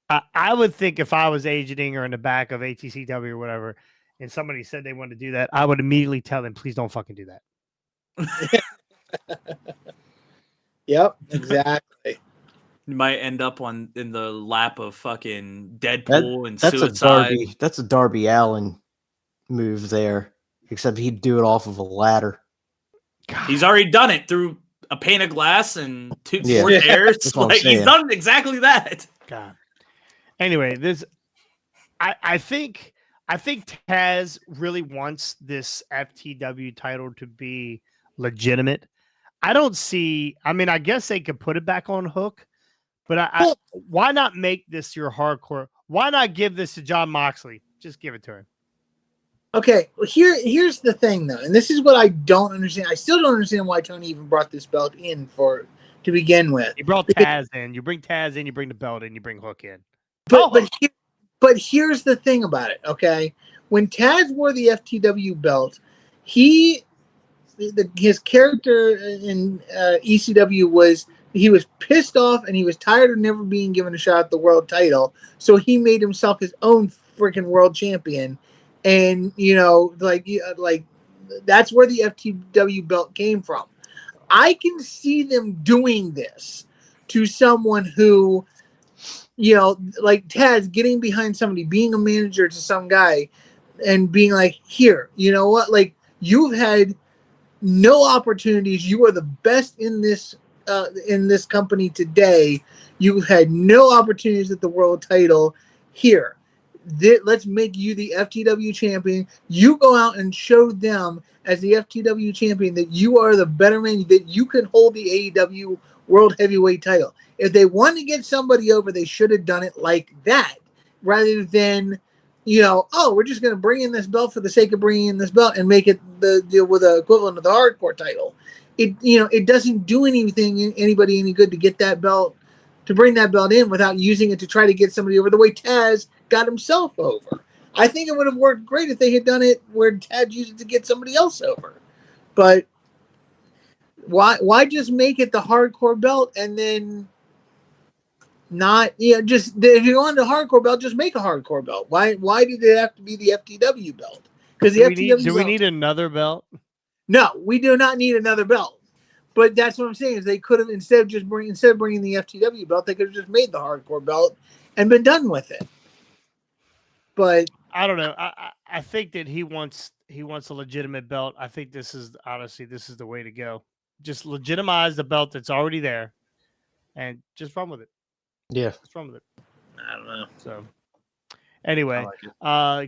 I would think if I was agenting or in the back of ATCW or whatever, and somebody said they wanted to do that, I would immediately tell them, "Please don't fucking do that." Yep, exactly. You might end up in the lap of fucking Deadpool and that's Suicide. That's a Darby Allin move there, except he'd do it off of a ladder. God. He's already done it through a pane of glass and 4 chairs. Like he's done exactly that. God. Anyway, I think Taz really wants this FTW title to be legitimate. I don't see. I mean, I guess they could put it back on Hook, but why not make this your hardcore? Why not give this to Jon Moxley? Just give it to him. Okay, well, here's the thing though, and this is what I don't understand. I still don't understand why Tony even brought this belt in to begin with. He brought Taz in. You bring Taz in. You bring the belt in. You bring Hook in. But here's the thing about it. Okay, when Taz wore the FTW belt, his character in ECW was pissed off and he was tired of never being given a shot at the world title, so he made himself his own freaking world champion. And like that's where the FTW belt came from. I can see them doing this to someone who, like Taz, getting behind somebody, being a manager to some guy. and being like, here, you know what? Like, you've had no opportunities. You are the best in this company today. You've had no opportunities at the world title. Here, let's make you the FTW champion. You go out and show them as the FTW champion that you are the better man, that you can hold the AEW World Heavyweight title. If they want to get somebody over, they should have done it like that, rather than, oh, we're just going to bring in this belt for the sake of bringing in this belt and make it the deal with the equivalent of the hardcore title. It doesn't do anybody any good to get that belt, to bring that belt in without using it to try to get somebody over the way Taz got himself over. I think it would have worked great if they had done it where Taz used it to get somebody else over. But why just make it the hardcore belt and then not, just if you want the hardcore belt, just make a hardcore belt. Why did it have to be the FTW belt? Because do we need another belt? No, we do not need another belt. But that's what I'm saying, is they could have, instead of bringing the FTW belt, they could have just made the hardcore belt and been done with it. But I don't know. I think that he wants a legitimate belt. I think this is the way to go. Just legitimize the belt that's already there, and just run with it. Yeah, just run with it. I don't know. So anyway,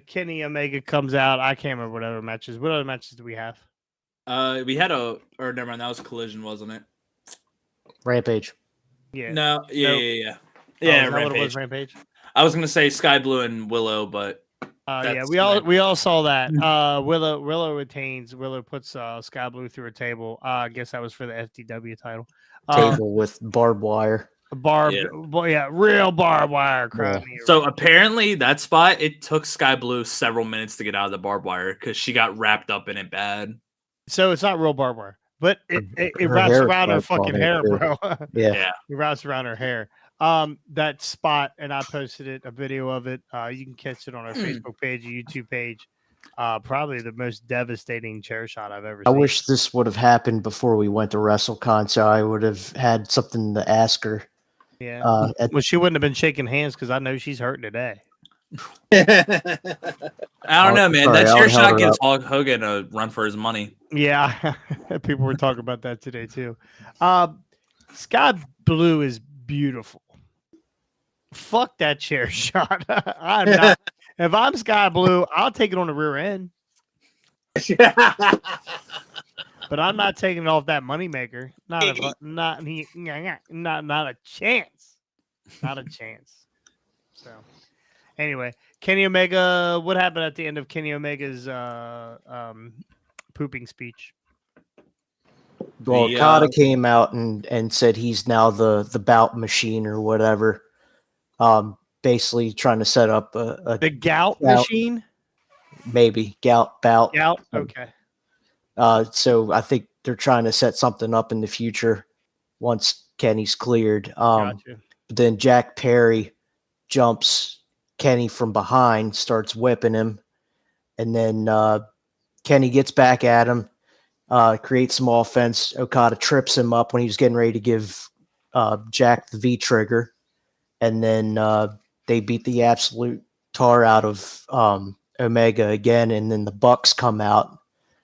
Kenny Omega comes out. I can't remember what other matches. What other matches do we have? We had never mind. That was Collision, wasn't it? Rampage. Yeah. No. Yeah. Nope. Yeah. Oh, Yeah. is that what it Rampage. was, Rampage. I was gonna say Sky Blue and Willow, but yeah, we all saw that. Willow retains. Willow puts Sky Blue through a table. I guess that was for the FTW title. Table with barbed wire. Real barbed wire. So apparently that spot, it took Sky Blue several minutes to get out of the barbed wire because she got wrapped up in it bad. So it's not real barbed wire, but it wraps around her fucking hair, bro. Yeah. It wraps around her hair. That spot, and I posted a video of it. You can catch it on our Facebook page, YouTube page. Probably the most devastating chair shot I've ever seen. I wish this would have happened before we went to WrestleCon, so I would have had something to ask her. Yeah. Well, she wouldn't have been shaking hands because I know she's hurting today. I don't know, man. That chair shot gives Hulk Hogan a run for his money. Yeah. People were talking about that today, too. Sky Blue is beautiful. Fuck that chair shot. I'm not. If I'm Sky Blue, I'll take it on the rear end. But I'm not taking it off that moneymaker. Not a chance. Not a chance. So, anyway, Kenny Omega. What happened at the end of Kenny Omega's pooping speech? Well, Okada came out and said he's now the bout machine or whatever. Basically trying to set up the gout machine. Maybe gout bout. Gout. Okay. So I think they're trying to set something up in the future once Kenny's cleared. Gotcha. But then Jack Perry jumps Kenny from behind, starts whipping him, and then Kenny gets back at him, creates some offense. Okada trips him up when he was getting ready to give Jack the V trigger, and then they beat the absolute tar out of Omega again, and then the Bucks come out.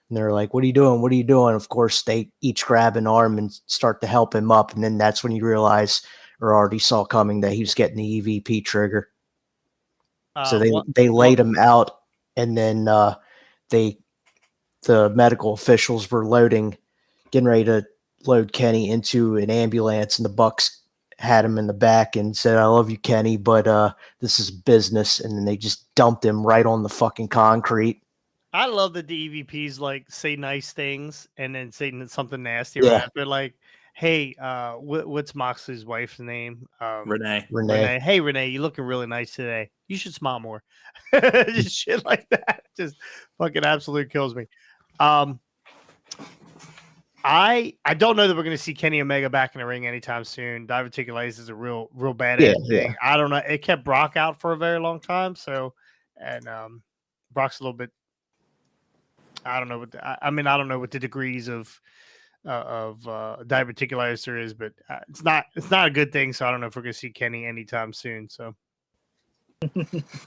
And they're like, what are you doing? What are you doing? Of course, they each grab an arm and start to help him up. And then that's when you realize, or already saw coming, that he was getting the EVP trigger. So they laid him out. And then the medical officials were getting ready to load Kenny into an ambulance. And the Bucks had him in the back and said, I love you, Kenny, but this is business. And then they just dumped him right on the fucking concrete. I love that the EVPs like say nice things and then say something nasty right after. Like, hey, what's Moxley's wife's name? Renee. Hey, Renee, you're looking really nice today. You should smile more. Just shit like that. Just fucking absolutely kills me. I don't know that we're going to see Kenny Omega back in the ring anytime soon. Diverticulitis is a real badass thing. I don't know. It kept Brock out for a very long time. So, and Brock's a little bit. I don't know what I don't know what the degrees of diverticulitis there is, but it's not a good thing. So I don't know if we're gonna see Kenny anytime soon. So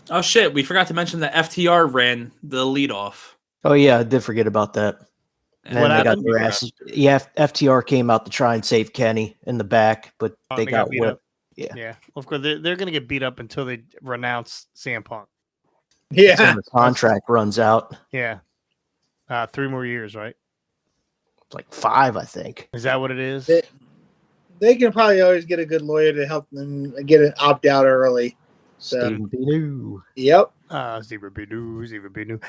Oh shit, we forgot to mention that FTR ran the leadoff. Oh yeah, I did forget about that. And What then they got happened? their asses. Yeah, FTR came out to try and save Kenny in the back, but Oh, they got beat whipped. up. Yeah. Yeah. Of course, they're going to get beat up until they renounce CM Punk. Until Yeah. the contract runs out. Yeah. 3 more years, right? It's like 5, I think. Is that what it is? They can probably always get a good lawyer to help them get an opt out early. So, Stephen Binu. yep. Zebra Binu.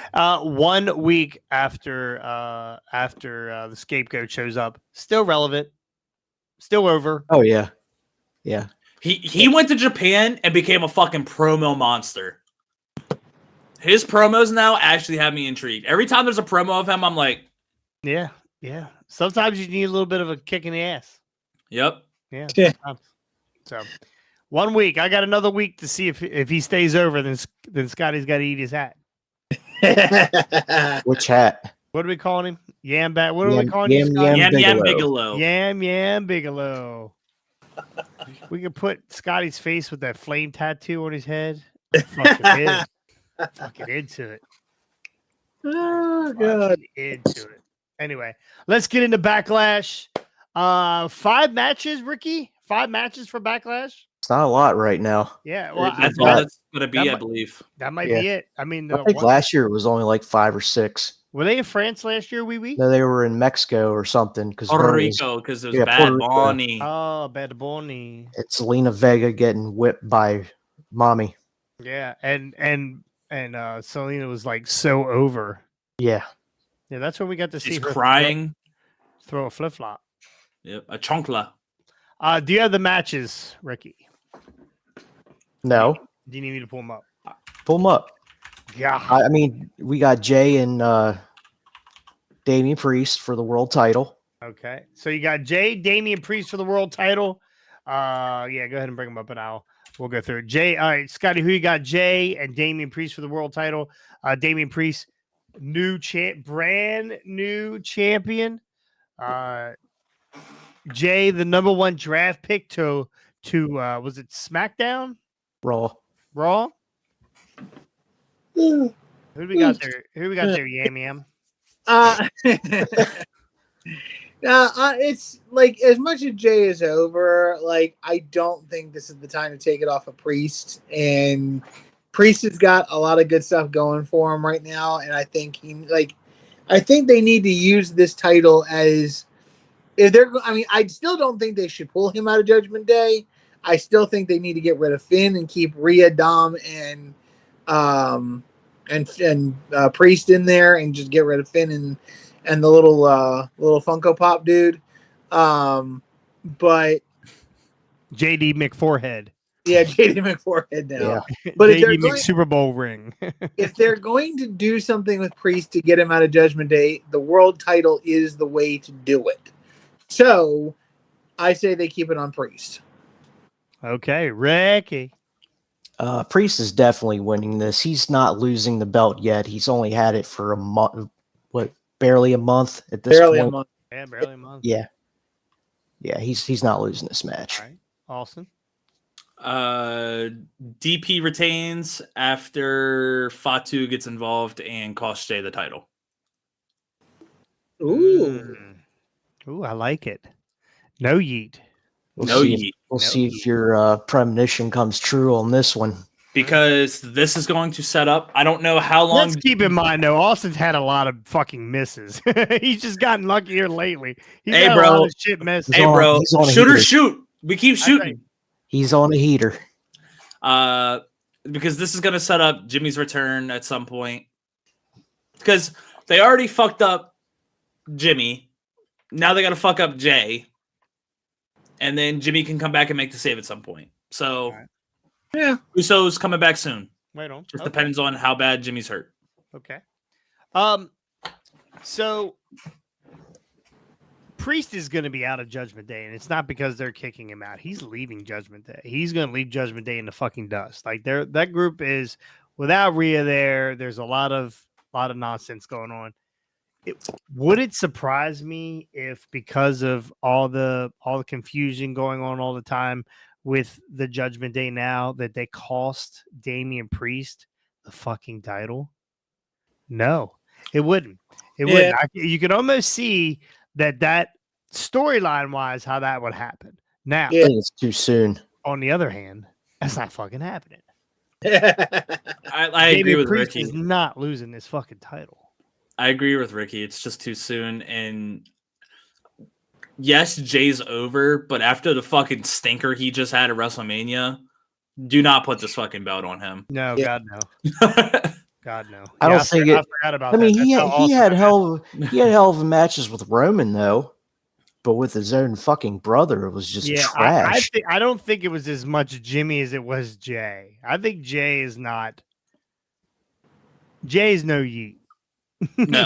1 week after the scapegoat shows up, still relevant, still over. Oh yeah, yeah. He went to Japan and became a fucking promo monster. His promos now actually have me intrigued. Every time there's a promo of him, I'm like, Yeah. Sometimes you need a little bit of a kick in the ass. yep. Yeah. Yeah. sometimes. So 1 week. I got another week to see if he stays over. Then Scotty's got to eat his hat. Which hat? What are we calling him? Yam Bat. What are we calling Yam, you, Scotty? Yam Bigelow. Yam Bigelow. We could put Scotty's face with that flame tattoo on his head. Fucking into it. Oh god. Fucking into it. Anyway, let's get into Backlash. 5 matches, Ricky. 5 matches for Backlash. It's not a lot right now. Yeah, well, That's got- all it's gonna be, that I believe. that might Yeah. be it. I mean, I think last year it was only like 5 or 6. were they in France last year? Wee? No, they were in Mexico or something because Puerto Rico, because it was yeah, Bad Puerto Rico. Bunny. Oh, Bad Bunny. It's Lena Vega getting whipped by mommy. Yeah, and Selena was like so over. Yeah, Yeah, that's when we got to see She's her crying. throw a flip flop. Yep, a chonkla. Do you have the matches, Ricky? no, Do you need me to pull them up? pull them up. Yeah. I mean, we got Jay and Damian Priest for the world title. Okay. So you got Jay, Damian Priest for the world title. Yeah, go ahead and bring them up and we'll go through it. Jay, all right, Scotty, who you got? Jay and Damian Priest for the world title. Damian Priest, brand new champion. Jay, the number 1 draft pick to was it SmackDown? Raw. Raw? Who do we got there? Who we got there, Yam Yam? It's like as much as Jay is over, like I don't think this is the time to take it off of Priest. And Priest has got a lot of good stuff going for him right now, and I think I think they need to use this title as if they're. I mean, I still don't think they should pull him out of Judgment Day. I still think they need to get rid of Finn and keep Rhea, Dom, and Priest in there, and just get rid of Finn and the little Funko Pop dude. But JD McForehead. yeah, JD McForehead now. Yeah. But if JD Mc Super Bowl ring. if they're going to do something with Priest to get him out of Judgment Day, the world title is the way to do it. So I say they keep it on Priest. Okay, Ricky. Priest is definitely winning this. He's not losing the belt yet. He's only had it for a month. Barely a month at this Barely point. a month. Yeah, barely a month. Yeah. He's not losing this match. All right. Austin. DP retains after Fatu gets involved and costs Jay the title. Ooh. Ooh, I like it. No yeet. We'll see if your premonition comes true on this one. Because this is going to set up. I don't know how long. Let's keep in mind, though, Austin's had a lot of fucking misses. He's just gotten luckier lately. He's Hey, got bro. a lot of shit misses. Hey, bro. he's on a Shoot or heater. shoot. We keep shooting. He's on a heater. Because this is going to set up Jimmy's return at some point. Because they already fucked up Jimmy. Now they got to fuck up Jay. And then Jimmy can come back and make the save at some point. So, Right. Yeah. Uso's coming back soon. Wait on. Just depends on how bad Jimmy's hurt. Okay. So Priest is going to be out of Judgment Day, and it's not because they're kicking him out. He's leaving Judgment Day. He's going to leave Judgment Day in the fucking dust. Like that group is without Rhea there. There's a lot of nonsense going on. Would it surprise me if, because of all the confusion going on all the time with the Judgment Day now that they cost Damian Priest the fucking title? No, it wouldn't. It wouldn't. You could almost see that storyline wise how that would happen. Now, I think it's too soon. on the other hand, that's not fucking happening. I agree with Priest Ricky. is not losing this fucking title. I agree with Ricky. It's just too soon. And yes, Jay's over, but after the fucking stinker he just had at WrestleMania, do not put this fucking belt on him. No, Yeah. God no. God no. I don't think I it. forgot about I mean, that. he That's how awesome had that hell of matches with Roman though, but with his own fucking brother, it was just trash. I don't think it was as much Jimmy as it was Jay. I think Jay is not. Jay's no yeet. No.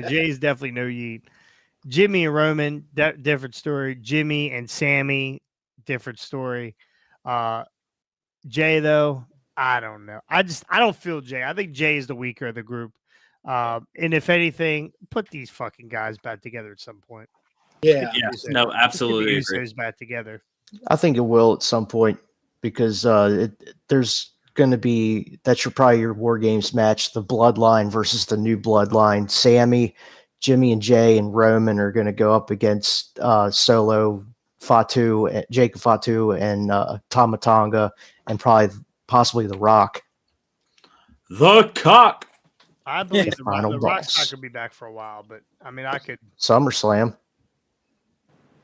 Jay's definitely no yeet. Jimmy and Roman, different story. Jimmy and Sammy, different story. Jay though, I don't know. I don't feel Jay. I think Jay is the weaker of the group. And if anything, put these fucking guys back together at some point. Yeah. Yes, no, absolutely agree. Usos back together. I think it will at some point because there's going to be probably your War Games match, the Bloodline versus the New Bloodline. Sammy, Jimmy, and Jay and Roman are going to go up against Solo, Fatu, Jacob Fatu, and Tama Tonga, and possibly The Rock. The cock. I believe the Final Rock's not boss. going to be back for a while, but I mean, I could. SummerSlam.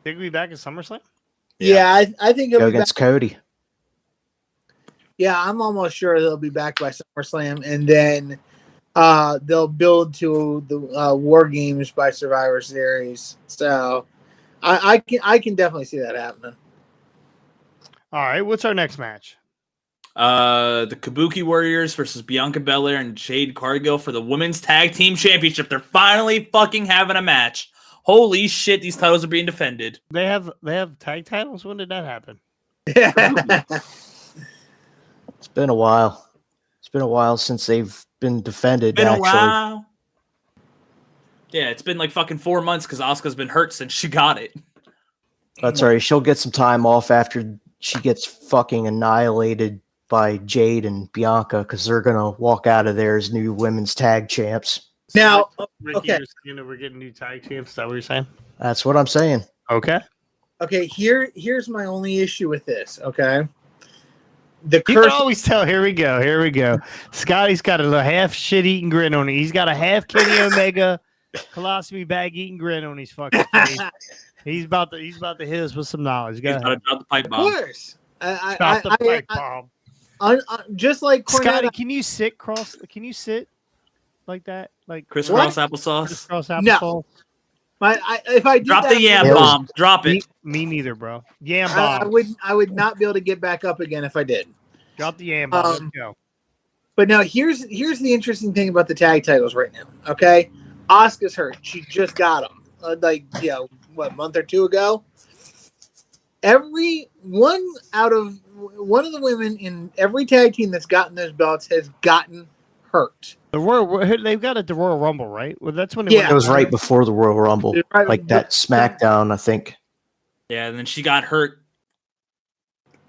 Think we'll be back at SummerSlam? Yeah, I think Go he'll be back. against Cody. Yeah, I'm almost sure they'll be back by SummerSlam, and then they'll build to the War Games by Survivor Series. So I can definitely see that happening. All right, what's our next match? The Kabuki Warriors versus Bianca Belair and Jade Cargill for the Women's Tag Team Championship. They're finally fucking having a match. Holy shit, these titles are being defended. They have tag titles. When did that happen? It's been a while. It's been a while since they've been defended. Been actually. a while. Yeah, it's been like fucking 4 months because Asuka's been hurt since she got it. That's all right. She'll get some time off after she gets fucking annihilated by Jade and Bianca because they're gonna walk out of there as new women's tag champs. Now, Ricky, okay. you're saying we're getting new tag champs. Is that what you're saying? That's what I'm saying. Okay. Okay, here's my only issue with this. Okay, the You curse. can always tell. Here we go. Scotty's got a half shit eating grin on it. He's got a half Kenny Omega colostomy bag eating grin on his fucking face. He's about to hit us with some knowledge. Go He's ahead. about to drop the pipe Of bomb. course, Drop the pipe bomb. just like Cornette, Scotty, can you sit cross? Can you sit like that? Like Crisscross applesauce. crisscross No. applesauce? if I did Drop that, the yam It was- bomb. Drop it. Me neither, bro. Yam I bomb. would not be able to get back up again if I did. Drop the yam bomb. Let's go. But now here's the interesting thing about the tag titles right now. Okay, Asuka's hurt. She just got them. A month or two ago. Every one of the women in every tag team that's gotten those belts has gotten hurt. They've got it at the Royal Rumble, right? Well, that's when they Yeah. went It was right before the Royal Rumble, Right, like that SmackDown, I think. Yeah, and then she got hurt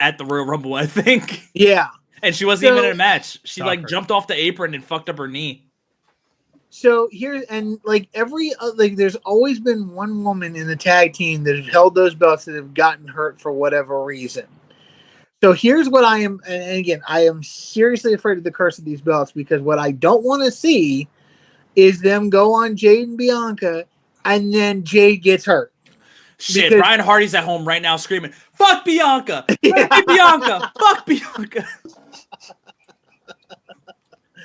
at the Royal Rumble, I think. Yeah. And she wasn't even So- in a match. She Soccer. jumped off the apron and fucked up her knee. So here and there's always been one woman in the tag team that has held those belts that have gotten hurt for whatever reason. So here's what I am, and again, I am seriously afraid of the curse of these belts because what I don't want to see is them go on Jade and Bianca, and then Jade gets hurt. Shit, Because- Brian Hardy's at home right now screaming, "Fuck Bianca! Yeah. Fuck Bianca! Fuck Bianca!"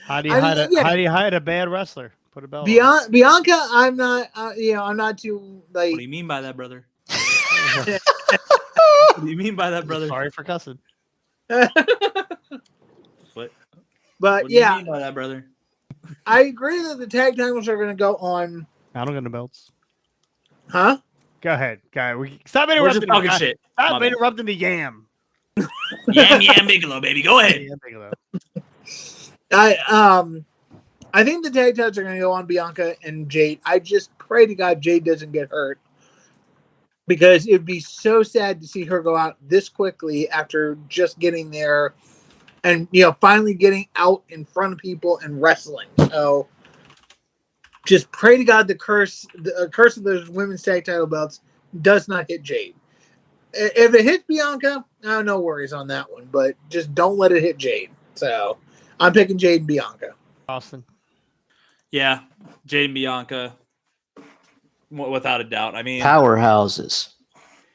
How do you I mean, hide a yeah. how do you hide a bad wrestler? Put a belt on. Bianca, I'm not, I'm not too What do like. you mean by that, brother? What do you mean by that, brother? Sorry for cussing. What? But What do you yeah, mean by that, brother? I agree that the tag titles are going to go on. I don't got no belts. Huh? Go ahead, guy. Stop We're just interrupting. talking the, shit. Stop My bad. interrupting the yam. Yam Bigelow, baby. Go ahead. Yam Bigelow. I think the tag titles are going to go on Bianca and Jade. I just pray to God Jade doesn't get hurt. because it'd be so sad to see her go out this quickly after just getting there and finally getting out in front of people and wrestling. So just pray to God the curse of those women's tag title belts does not hit Jade. If it hits Bianca, no worries on that one, but just don't let it hit Jade. So I'm picking Jade and Bianca. Austin. Yeah, Jade and Bianca, without a doubt. I mean, Powerhouses.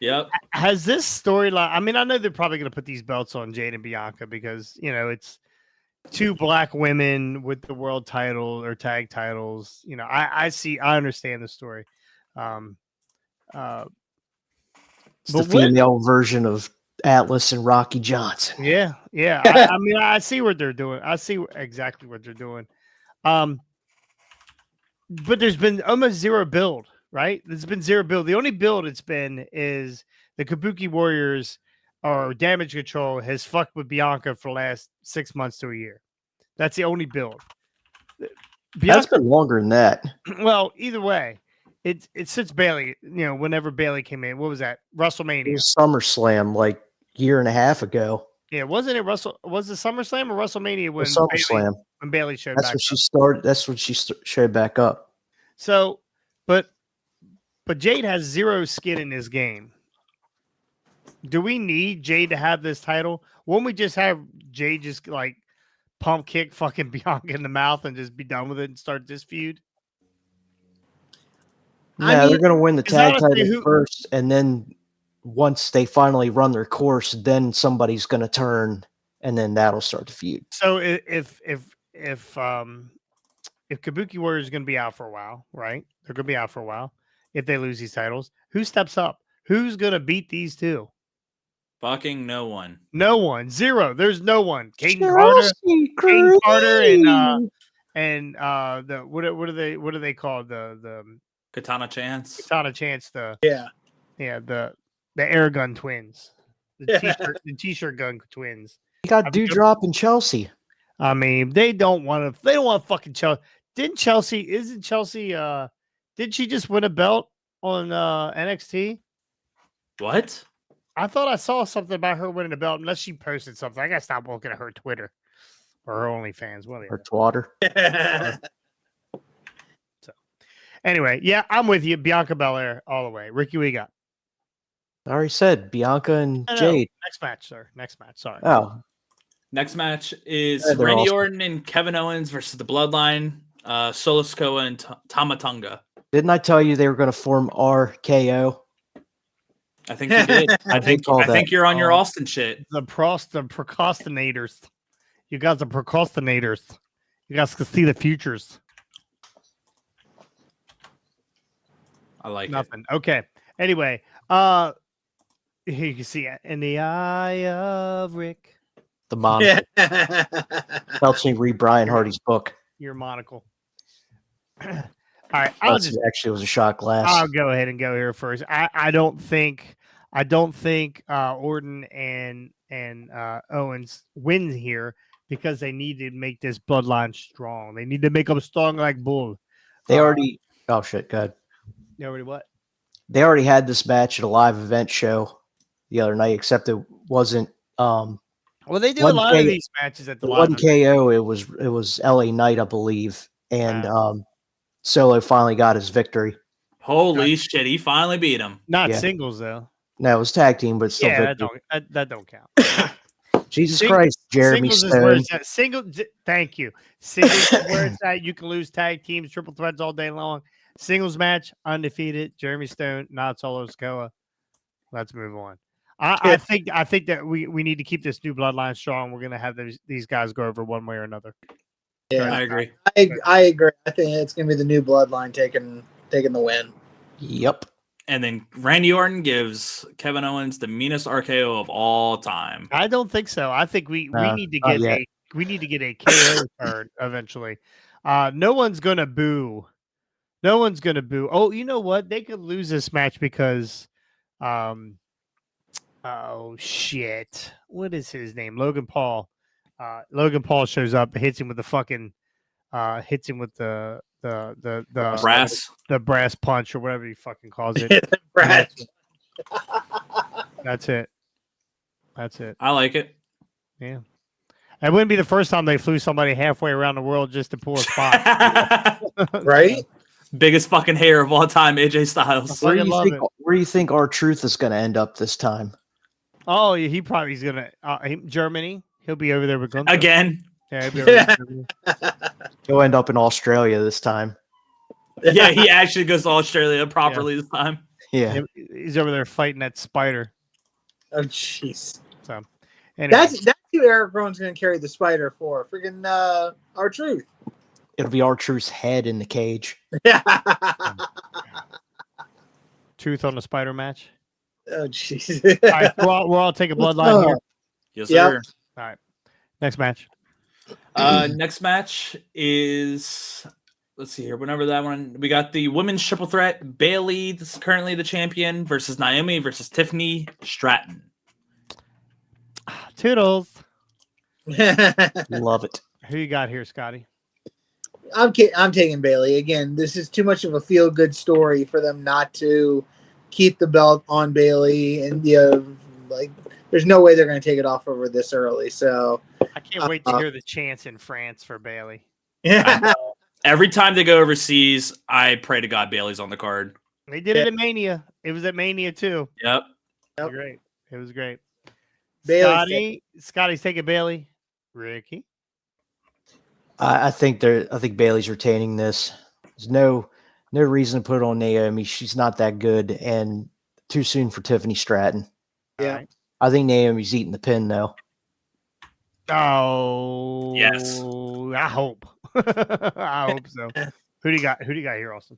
Yep. Has this storyline? I mean, I know they're probably going to put these belts on Jade and Bianca because it's two black women with the world title or tag titles. I understand the story. It's the female version of Atlas and Rocky Johnson. Yeah. I mean, I see what they're doing. I see exactly what they're doing. But there's been almost zero build, right? There's been zero build. The only build it's been is the Kabuki Warriors or Damage Control has fucked with Bianca for the last 6 months to a year. That's the only build. That's been longer than that. Well, either way, it's since Bailey, whenever Bailey came in. What was that? WrestleMania. It was SummerSlam like a year and a half ago. Yeah, wasn't it was it SummerSlam or WrestleMania when SummerSlam when Bailey showed That's back when she up? started. That's when she showed back up. So, but Jade has zero skin in this game. Do we need Jade to have this title? Won't we just have Jade just like pump kick fucking Bianca in the mouth and just be done with it and start this feud? Yeah, they're going to win the tag honestly, title first, and then once they finally run their course, then somebody's going to turn, and then that'll start the feud. So if Kabuki Warriors is going to be out for a while, right? They're going to be out for a while. If they lose these titles, who steps up? Who's going to beat these two? Fucking no one. No one. Zero. There's no one. Caden Carter and the what are they called? The Katana Chance. The air gun twins. The t-shirt gun twins. You got Dewdrop and Chelsea. I mean, they don't want fucking Chelsea. Didn't Chelsea did she just win a belt on NXT? What? I thought I saw something about her winning a belt, unless she posted something. I gotta stop looking at her Twitter or her OnlyFans. Her Twitter. So, anyway, yeah, I'm with you. Bianca Belair all the way. Ricky, what you got? I already said Bianca and Jade. Next match, sir. Next match. Sorry. Oh. Next match is Randy Orton and Kevin Owens versus the Bloodline, Solo Sikoa and Tama Tonga. Didn't I tell you they were going to form RKO? I think you did. I think you're on your Austin shit. The procrastinators. You guys are procrastinators. You guys can see the futures. I like nothing. Okay. Anyway, you can see it in the eye of Rick. The mom helps me read Brian Hardy's book. Your monocle. All right, actually was a shot glass. I'll go ahead and go here first. I don't think Orton and Owens win here because they need to make this bloodline strong. They need to make them strong like bull. They already. Oh shit! Good. They already what? They already had this match at a live event show the other night, except it wasn't. Well, they do a lot of these matches at the live event. KO. It was LA Knight, I believe, and Solo finally got his victory. Holy shit! He finally beat him. Not singles though. No, it was tag team, but still victory. That don't count. Jesus Christ, Jeremy Stone. Thank you. Singles is where it's at. You can lose tag teams, triple threats all day long. Singles match, undefeated. Jeremy Stone, not Solo Sikoa. Let's move on. I think that we need to keep this new bloodline strong. We're gonna have these guys go over one way or another. Yeah, I agree. I agree. I think it's gonna be the new bloodline taking the win. Yep. And then Randy Orton gives Kevin Owens the meanest RKO of all time. I don't think so. I think we need to get a KO turn eventually. No one's gonna boo. No one's gonna boo. Oh, you know what? They could lose this match because oh shit. What is his name? Logan Paul. Logan Paul shows up, hits him with the fucking the brass punch or whatever he fucking calls it. That's it. That's it. I like it. Yeah. It wouldn't be the first time they flew somebody halfway around the world just to pull a spot. Right? Biggest fucking hair of all time, AJ Styles. Where do Where do you think R-Truth is going to end up this time? Oh, yeah, he probably is gonna Germany. He'll be over there with Gunther. Again. Yeah, he'll be over there with Germany. He'll end up in Australia this time. Yeah, he actually goes to Australia properly this time. Yeah. He's over there fighting that spider. Oh, jeez. So, anyway. That's who Eric Rowan's going to carry the spider for. Freaking R-Truth. It'll be R-Truth's head in the cage. Truth on the spider match. Oh, jeez. All right, we'll all take a bloodline here. Yes, Yep. sir. All right. Next match. Next match is, let's see here. Whenever that one, we got the women's triple threat. Bailey, this is currently the champion, versus Naomi versus Tiffany Stratton. Toodles. Love it. Who you got here, Scotty? I'm taking Bailey again. This is too much of a feel good story for them not to keep the belt on Bailey, and like there's no way they're going to take it off over this early. So I can't wait to hear the chants in France for Bailey. yeah, Every time they go overseas, I pray to God Bailey's on the card. They did it at Mania. It was at Mania too. Yep. It was great. It was great. Bailey's Scotty's taking Bailey. Ricky. I think Bailey's retaining this. There's no reason to put it on Naomi. She's not that good, and too soon for Tiffany Stratton. Yeah. Right. I think Naomi's eating the pin though. Oh Yes. I hope. I hope so. Who do you got here, Austin?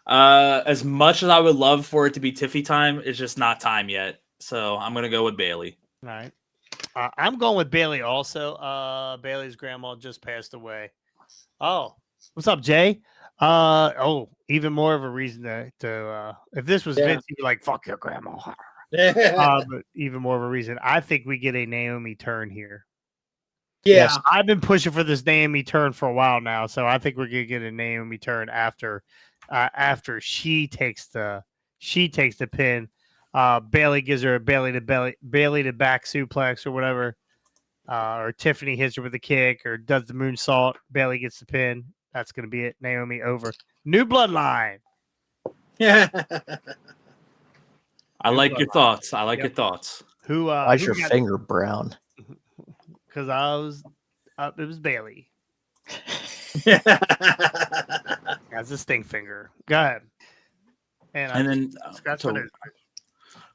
As much as I would love for it to be Tiffy time, it's just not time yet. So I'm gonna go with Bailey. All right. I'm going with Bailey also. Bailey's grandma just passed away. Oh, what's up, Jay? Even more of a reason to if this was Vince, he'd be like, fuck your grandma. But even more of a reason. I think we get a Naomi turn here. yeah. Yes, I've been pushing for this Naomi turn for a while now, so I think we're gonna get a Naomi turn after she takes the pin. Bailey gives her a Bailey to back suplex or whatever, or Tiffany hits her with a kick or does the moonsault. Bailey gets the pin. That's gonna be it. Naomi over. New bloodline. I like your thoughts. I like your thoughts. Who? Why's your finger brown? Because it was Bailey. That's a stink finger. Go ahead. And then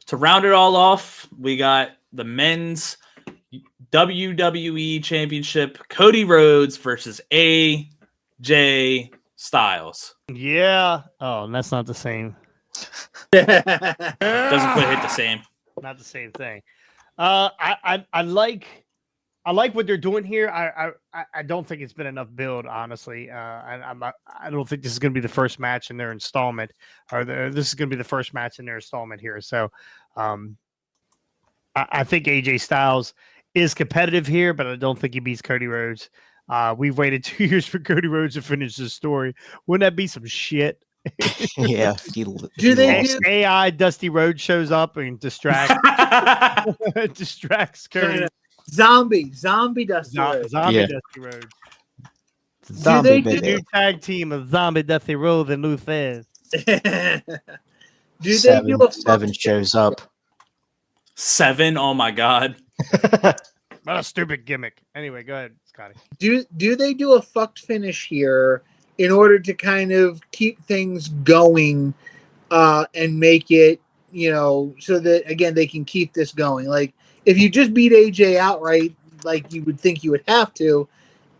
to round it all off, we got the men's WWE Championship: Cody Rhodes versus AJ Styles. Yeah. Oh, and that's not the same. Doesn't quite hit the same. Not the same thing. I like what they're doing here. I don't think it's been enough build, honestly. I don't think this is going to be the first match in their installment, this is going to be the first match in their installment here. So, I think AJ Styles is competitive here, but I don't think he beats Cody Rhodes. We've waited 2 years for Cody Rhodes to finish this story. Wouldn't that be some shit? Yeah. AI Dusty Rhodes shows up and distracts Cody. Zombie Dusty Rhodes. Zombie Dusty Rhodes. Zombie The new tag team of Zombie Dusty Rhodes and Luthez. Seven shows up. 7? Oh my God. What a stupid gimmick. Anyway, go ahead, Scotty. Do they do a fucked finish here in order to kind of keep things going and make it, so that again they can keep this going? Like if you just beat AJ outright, like you would think you would have to,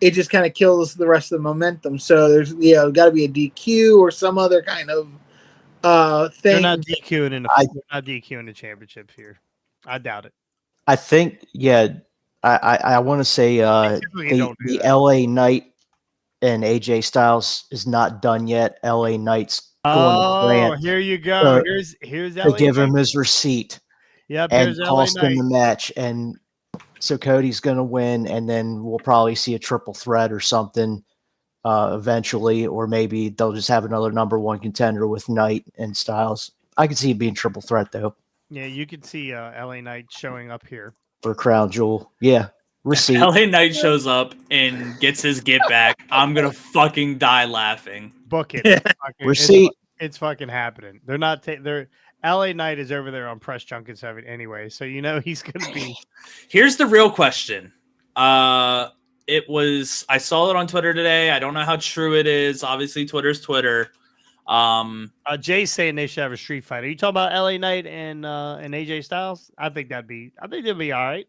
it just kind of kills the rest of the momentum. So there's got to be a DQ or some other kind of thing. They're not DQing the championship here. I doubt it. I think, I want to say the LA Knight and AJ Styles is not done yet. LA Knight's going to Grant. Here you go. Here's LA to give Knight. him his receipt. Yep, and here's LA cost him Knight. the match. And so Cody's going to win, and then we'll probably see a triple threat or something eventually, or maybe they'll just have another number one contender with Knight and Styles. I could see it being triple threat though. Yeah, you can see LA Knight showing up here. For Crown Jewel. Yeah. Receipt. LA Knight shows up and gets his get back. I'm gonna fucking die laughing. Book it. Receipt. It's fucking happening. They're not. They're LA Knight is over there on press junkets anyway, so you know he's gonna be. Here's the real question. It was I saw it on Twitter today. I don't know how true it is. Obviously, Twitter's Twitter. Jay's saying they should have a street fight. Are you talking about LA Knight and AJ Styles? I think that'd be all right.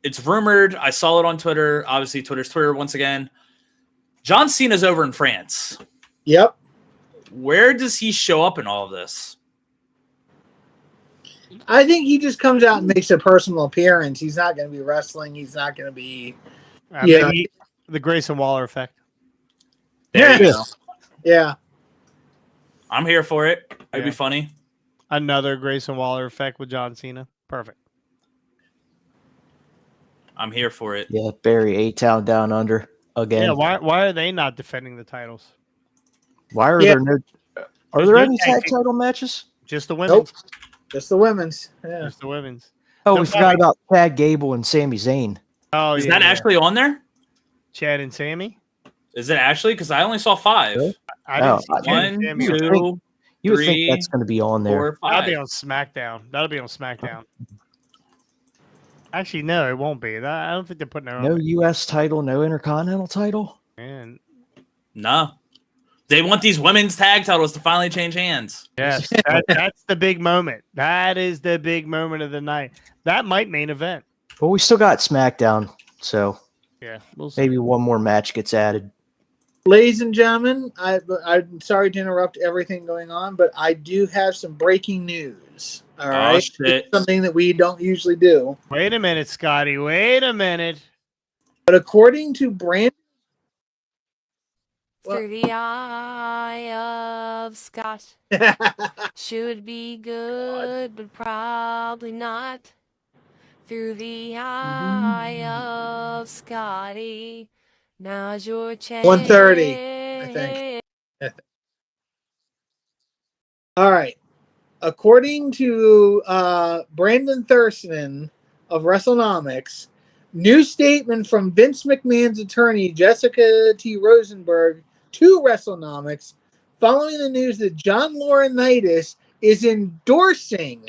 It's rumored. I saw it on Twitter. Obviously, Twitter's Twitter once again. John Cena's over in France. Yep. Where does he show up in all of this? I think he just comes out and makes a personal appearance. He's not going to be wrestling. He's not going to be. Maybe the Grayson Waller effect. There you go. Yeah. I'm here for it. It'd be funny. Another Grayson Waller effect with John Cena. Perfect. I'm here for it. Yeah, Barry A-Town down under again. Yeah, why are they not defending the titles? Why are there no? Are there any tag title matches? Just the women's. Nope. Just the women's. Yeah. Just the women's. Oh, we forgot about Chad Gable and Sami Zayn. Oh, is that actually on there? Chad and Sammy? Is it actually? Because I only saw 5. Really? I didn't see Chad and 1, Sammy. 2, You would 3, think that's going to be on there. 4, 5. That'll be on SmackDown. Actually, no, it won't be. I don't think they're putting their No own. U.S. title, no Intercontinental title. Man. No. They want these women's tag titles to finally change hands. Yes, that's the big moment. That is the big moment of the night. That might main event. Well, we still got SmackDown, so Yeah, we'll see. maybe one more match gets added. Ladies and gentlemen, I'm sorry to interrupt everything going on, but I do have some breaking news. All right, shit. It's something that we don't usually do. Wait a minute, Scotty. Wait a minute. But according to Brandon, Through the eye of Scott, should be good, but probably not. Through the eye of Scotty, now's your chance. 1:30, I think. All right. According to Brandon Thurston of WrestleNomics, new statement from Vince McMahon's attorney, Jessica T. Rosenberg, to WrestleNomics, following the news that John Laurinaitis is endorsing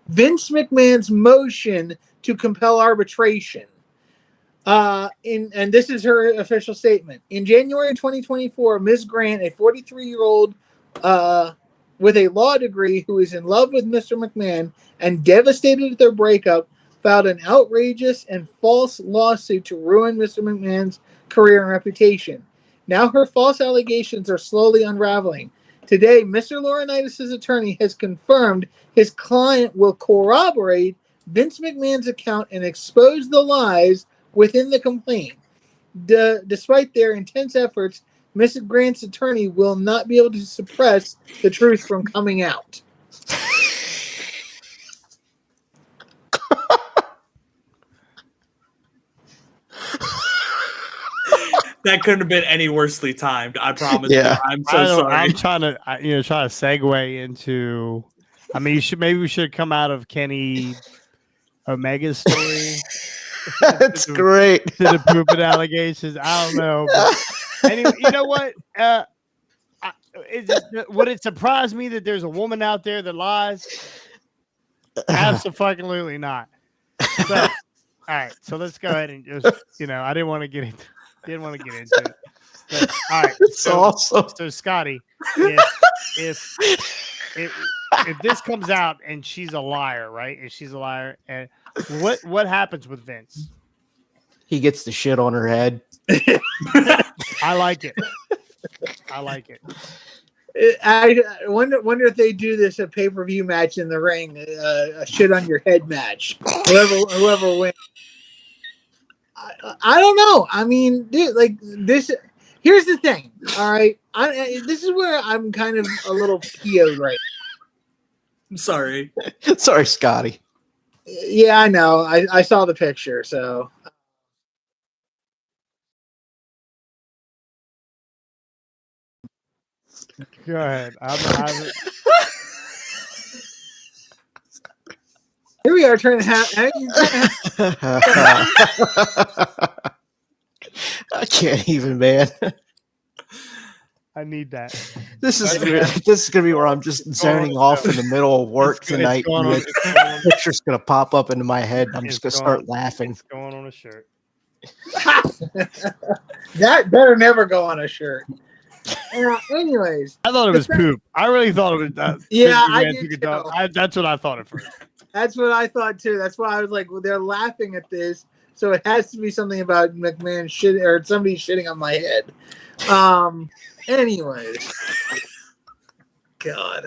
Vince McMahon's motion to compel arbitration. And this is her official statement. In January 2024, Ms. Grant, a 43-year-old with a law degree who is in love with Mr. McMahon and devastated at their breakup, filed an outrageous and false lawsuit to ruin Mr. McMahon's career and reputation. Now her false allegations are slowly unraveling. Today, Mr. Laurinaitis' attorney has confirmed his client will corroborate Vince McMahon's account and expose the lies within the complaint. Despite their intense efforts, Mrs. Grant's attorney will not be able to suppress the truth from coming out. That couldn't have been any worsely timed. I promise. Yeah. You. I'm so sorry. I'm trying to segue into. I mean, maybe we should come out of Kenny Omega's story. That's great. To the pooping allegations. I don't know. But anyway, you know what? Would it surprise me that there's a woman out there that lies? Absolutely not. So, all right, so let's go ahead and just, I didn't want to get into it. But, all right, It's awesome. So Scotty, if this comes out and she's a liar, right? If she's a liar, and what happens with Vince? He gets the shit on her head. I like it. I wonder if they do this a pay-per-view match in the ring, a shit on your head match. Whoever wins. I don't know. I mean, dude, like this. Here's the thing. All right, this is where I'm kind of a little PO'd right. I'm sorry. Sorry, Scotty. Yeah, I know. I saw the picture, so. Go ahead. Here we are trying to have. I can't even, man. I need that. This is gonna be where I'm just zoning off in the middle of work tonight. The picture's gonna pop up into my head. I'm just gonna start laughing. It's going on a shirt. That better never go on a shirt. Anyways, I thought it was poop. I really thought it was. Yeah, I did too. That's what I thought at first. That's what I thought too. That's why I was like, well, they're laughing at this, so it has to be something about McMahon shit or somebody shitting on my head. Anyways, God.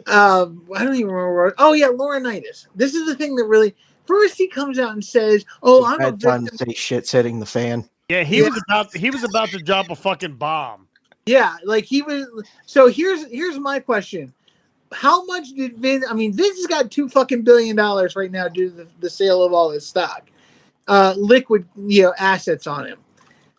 I don't even remember. Oh yeah, Laurinaitis. This is the thing that really. First, he comes out and says, "Oh, I'm a victim." Time to say shit's hitting the fan. Yeah, he was about to drop a fucking bomb. Yeah, like he was. So here's my question: how much did Vince? I mean, Vince has got $2 fucking billion right now due to the sale of all his stock, liquid, assets on him.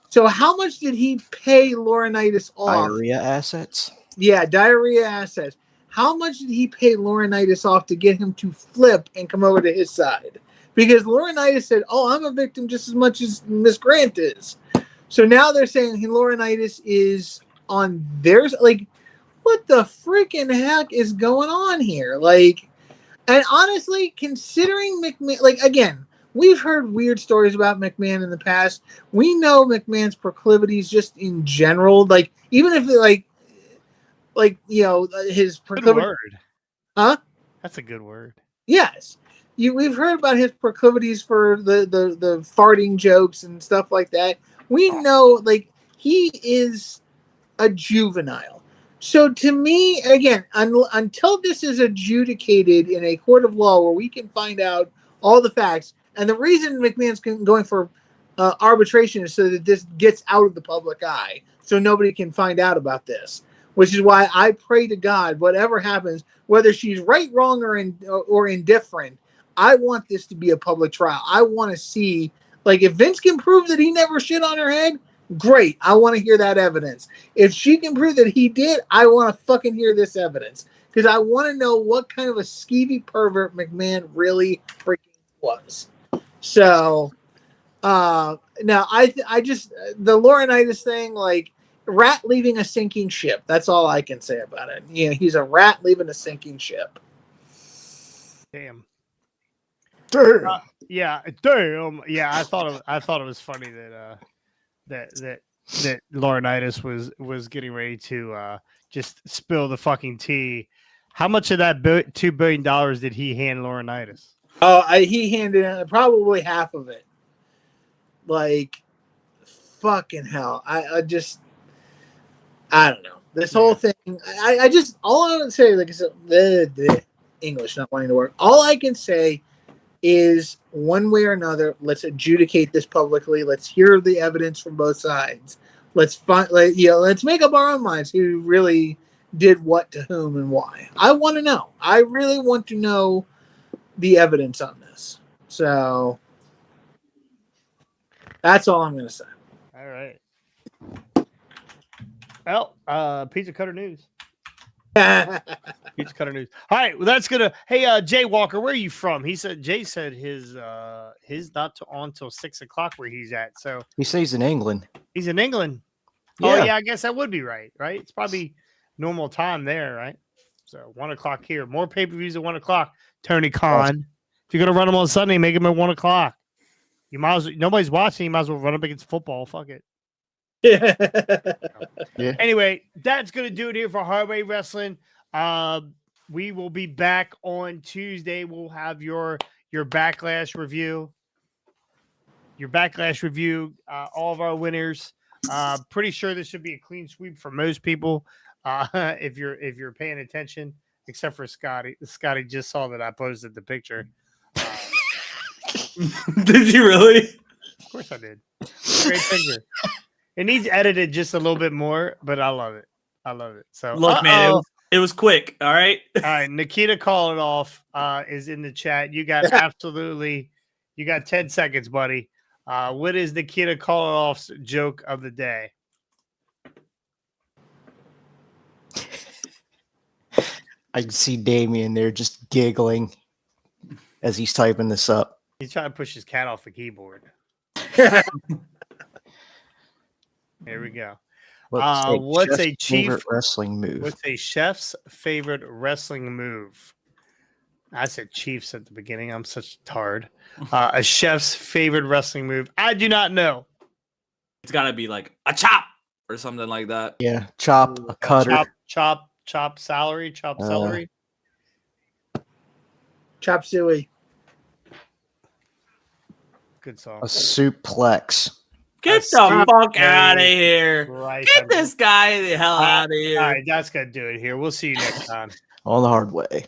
So how much did he pay Laurinaitis off? Diarrhea assets. Yeah, diarrhea assets. How much did he pay Laurinaitis off to get him to flip and come over to his side? Because Laurinaitis said, "Oh, I'm a victim just as much as Miss Grant is." So now they're saying Laurinaitis is on theirs. Like, what the freaking heck is going on here? Like, and honestly, considering McMahon, like, again, we've heard weird stories about McMahon in the past. We know McMahon's proclivities just in general. Like, even if his proclivity. Good word. Huh? That's a good word. Yes. We've heard about his proclivities for the farting jokes and stuff like that. We know, like, he is a juvenile. So to me, again, until this is adjudicated in a court of law where we can find out all the facts, and the reason McMahon's going for arbitration is so that this gets out of the public eye, so nobody can find out about this. Which is why I pray to God, whatever happens, whether she's right, wrong, or indifferent, I want this to be a public trial. I want to see, like, if Vince can prove that he never shit on her head, great. I want to hear that evidence. If she can prove that he did, I want to fucking hear this evidence. Because I want to know what kind of a skeevy pervert McMahon really freaking was. So, now, I just, the Laurinaitis thing, like, rat leaving a sinking ship. That's all I can say about it. He's a rat leaving a sinking ship. Damn. Damn. Yeah. Damn. Yeah. I thought it was funny that Laurinaitis was getting ready to just spill the fucking tea. How much of that $2 billion did he hand Laurinaitis? Oh, he handed probably half of it. Like, fucking hell. I don't know. This whole thing, I just, all I would say, like I said, the English not wanting to work. All I can say is, one way or another, let's adjudicate this publicly. Let's hear the evidence from both sides. Let's let's make up our own minds who really did what to whom and why. I want to know. I really want to know the evidence on this. So that's all I'm going to say. All right. Well, pizza cutter news. Pizza cutter news. All right, well, that's gonna. Hey, Jay Walker, where are you from? Jay said his not on till 6 o'clock where he's at. So He says he's in England. he's in England. Yeah. Oh yeah, I guess that would be right. It's probably normal time there, right? So 1 o'clock here. More pay-per-views at 1 o'clock. Tony Khan. If you're gonna run them on Sunday, make them at 1 o'clock. You might as well, nobody's watching. You might as well run up against football. Fuck it. Yeah. Anyway, that's gonna do it here for Hardway Wrestling. We will be back on Tuesday. We'll have your Backlash review. Your Backlash review. All of our winners. Pretty sure this should be a clean sweep for most people. If you're paying attention, except for Scotty. Scotty just saw that I posted the picture. Did you really? Of course I did. Great picture. It needs edited just a little bit more, but I love it. I love it. So look, man, it was quick. All right. All right. Nikita Call It Off is in the chat. You got 10 seconds, buddy. What is Nikita Call It Off's joke of the day? I can see Damien there just giggling. as he's typing this up. He's trying to push his cat off the keyboard. Here we go. What's a favorite wrestling move? What's a chef's favorite wrestling move? I said Chiefs at the beginning. I'm such a tard. A chef's favorite wrestling move. I do not know. It's got to be like a chop or something like that. Yeah, chop, a cutter. Chop celery. Chop celery. Chop suey. Good song. A suplex. Get the fuck out of here. Get this guy the hell out of here. All right, that's going to do it here. We'll see you next time. On the hard way.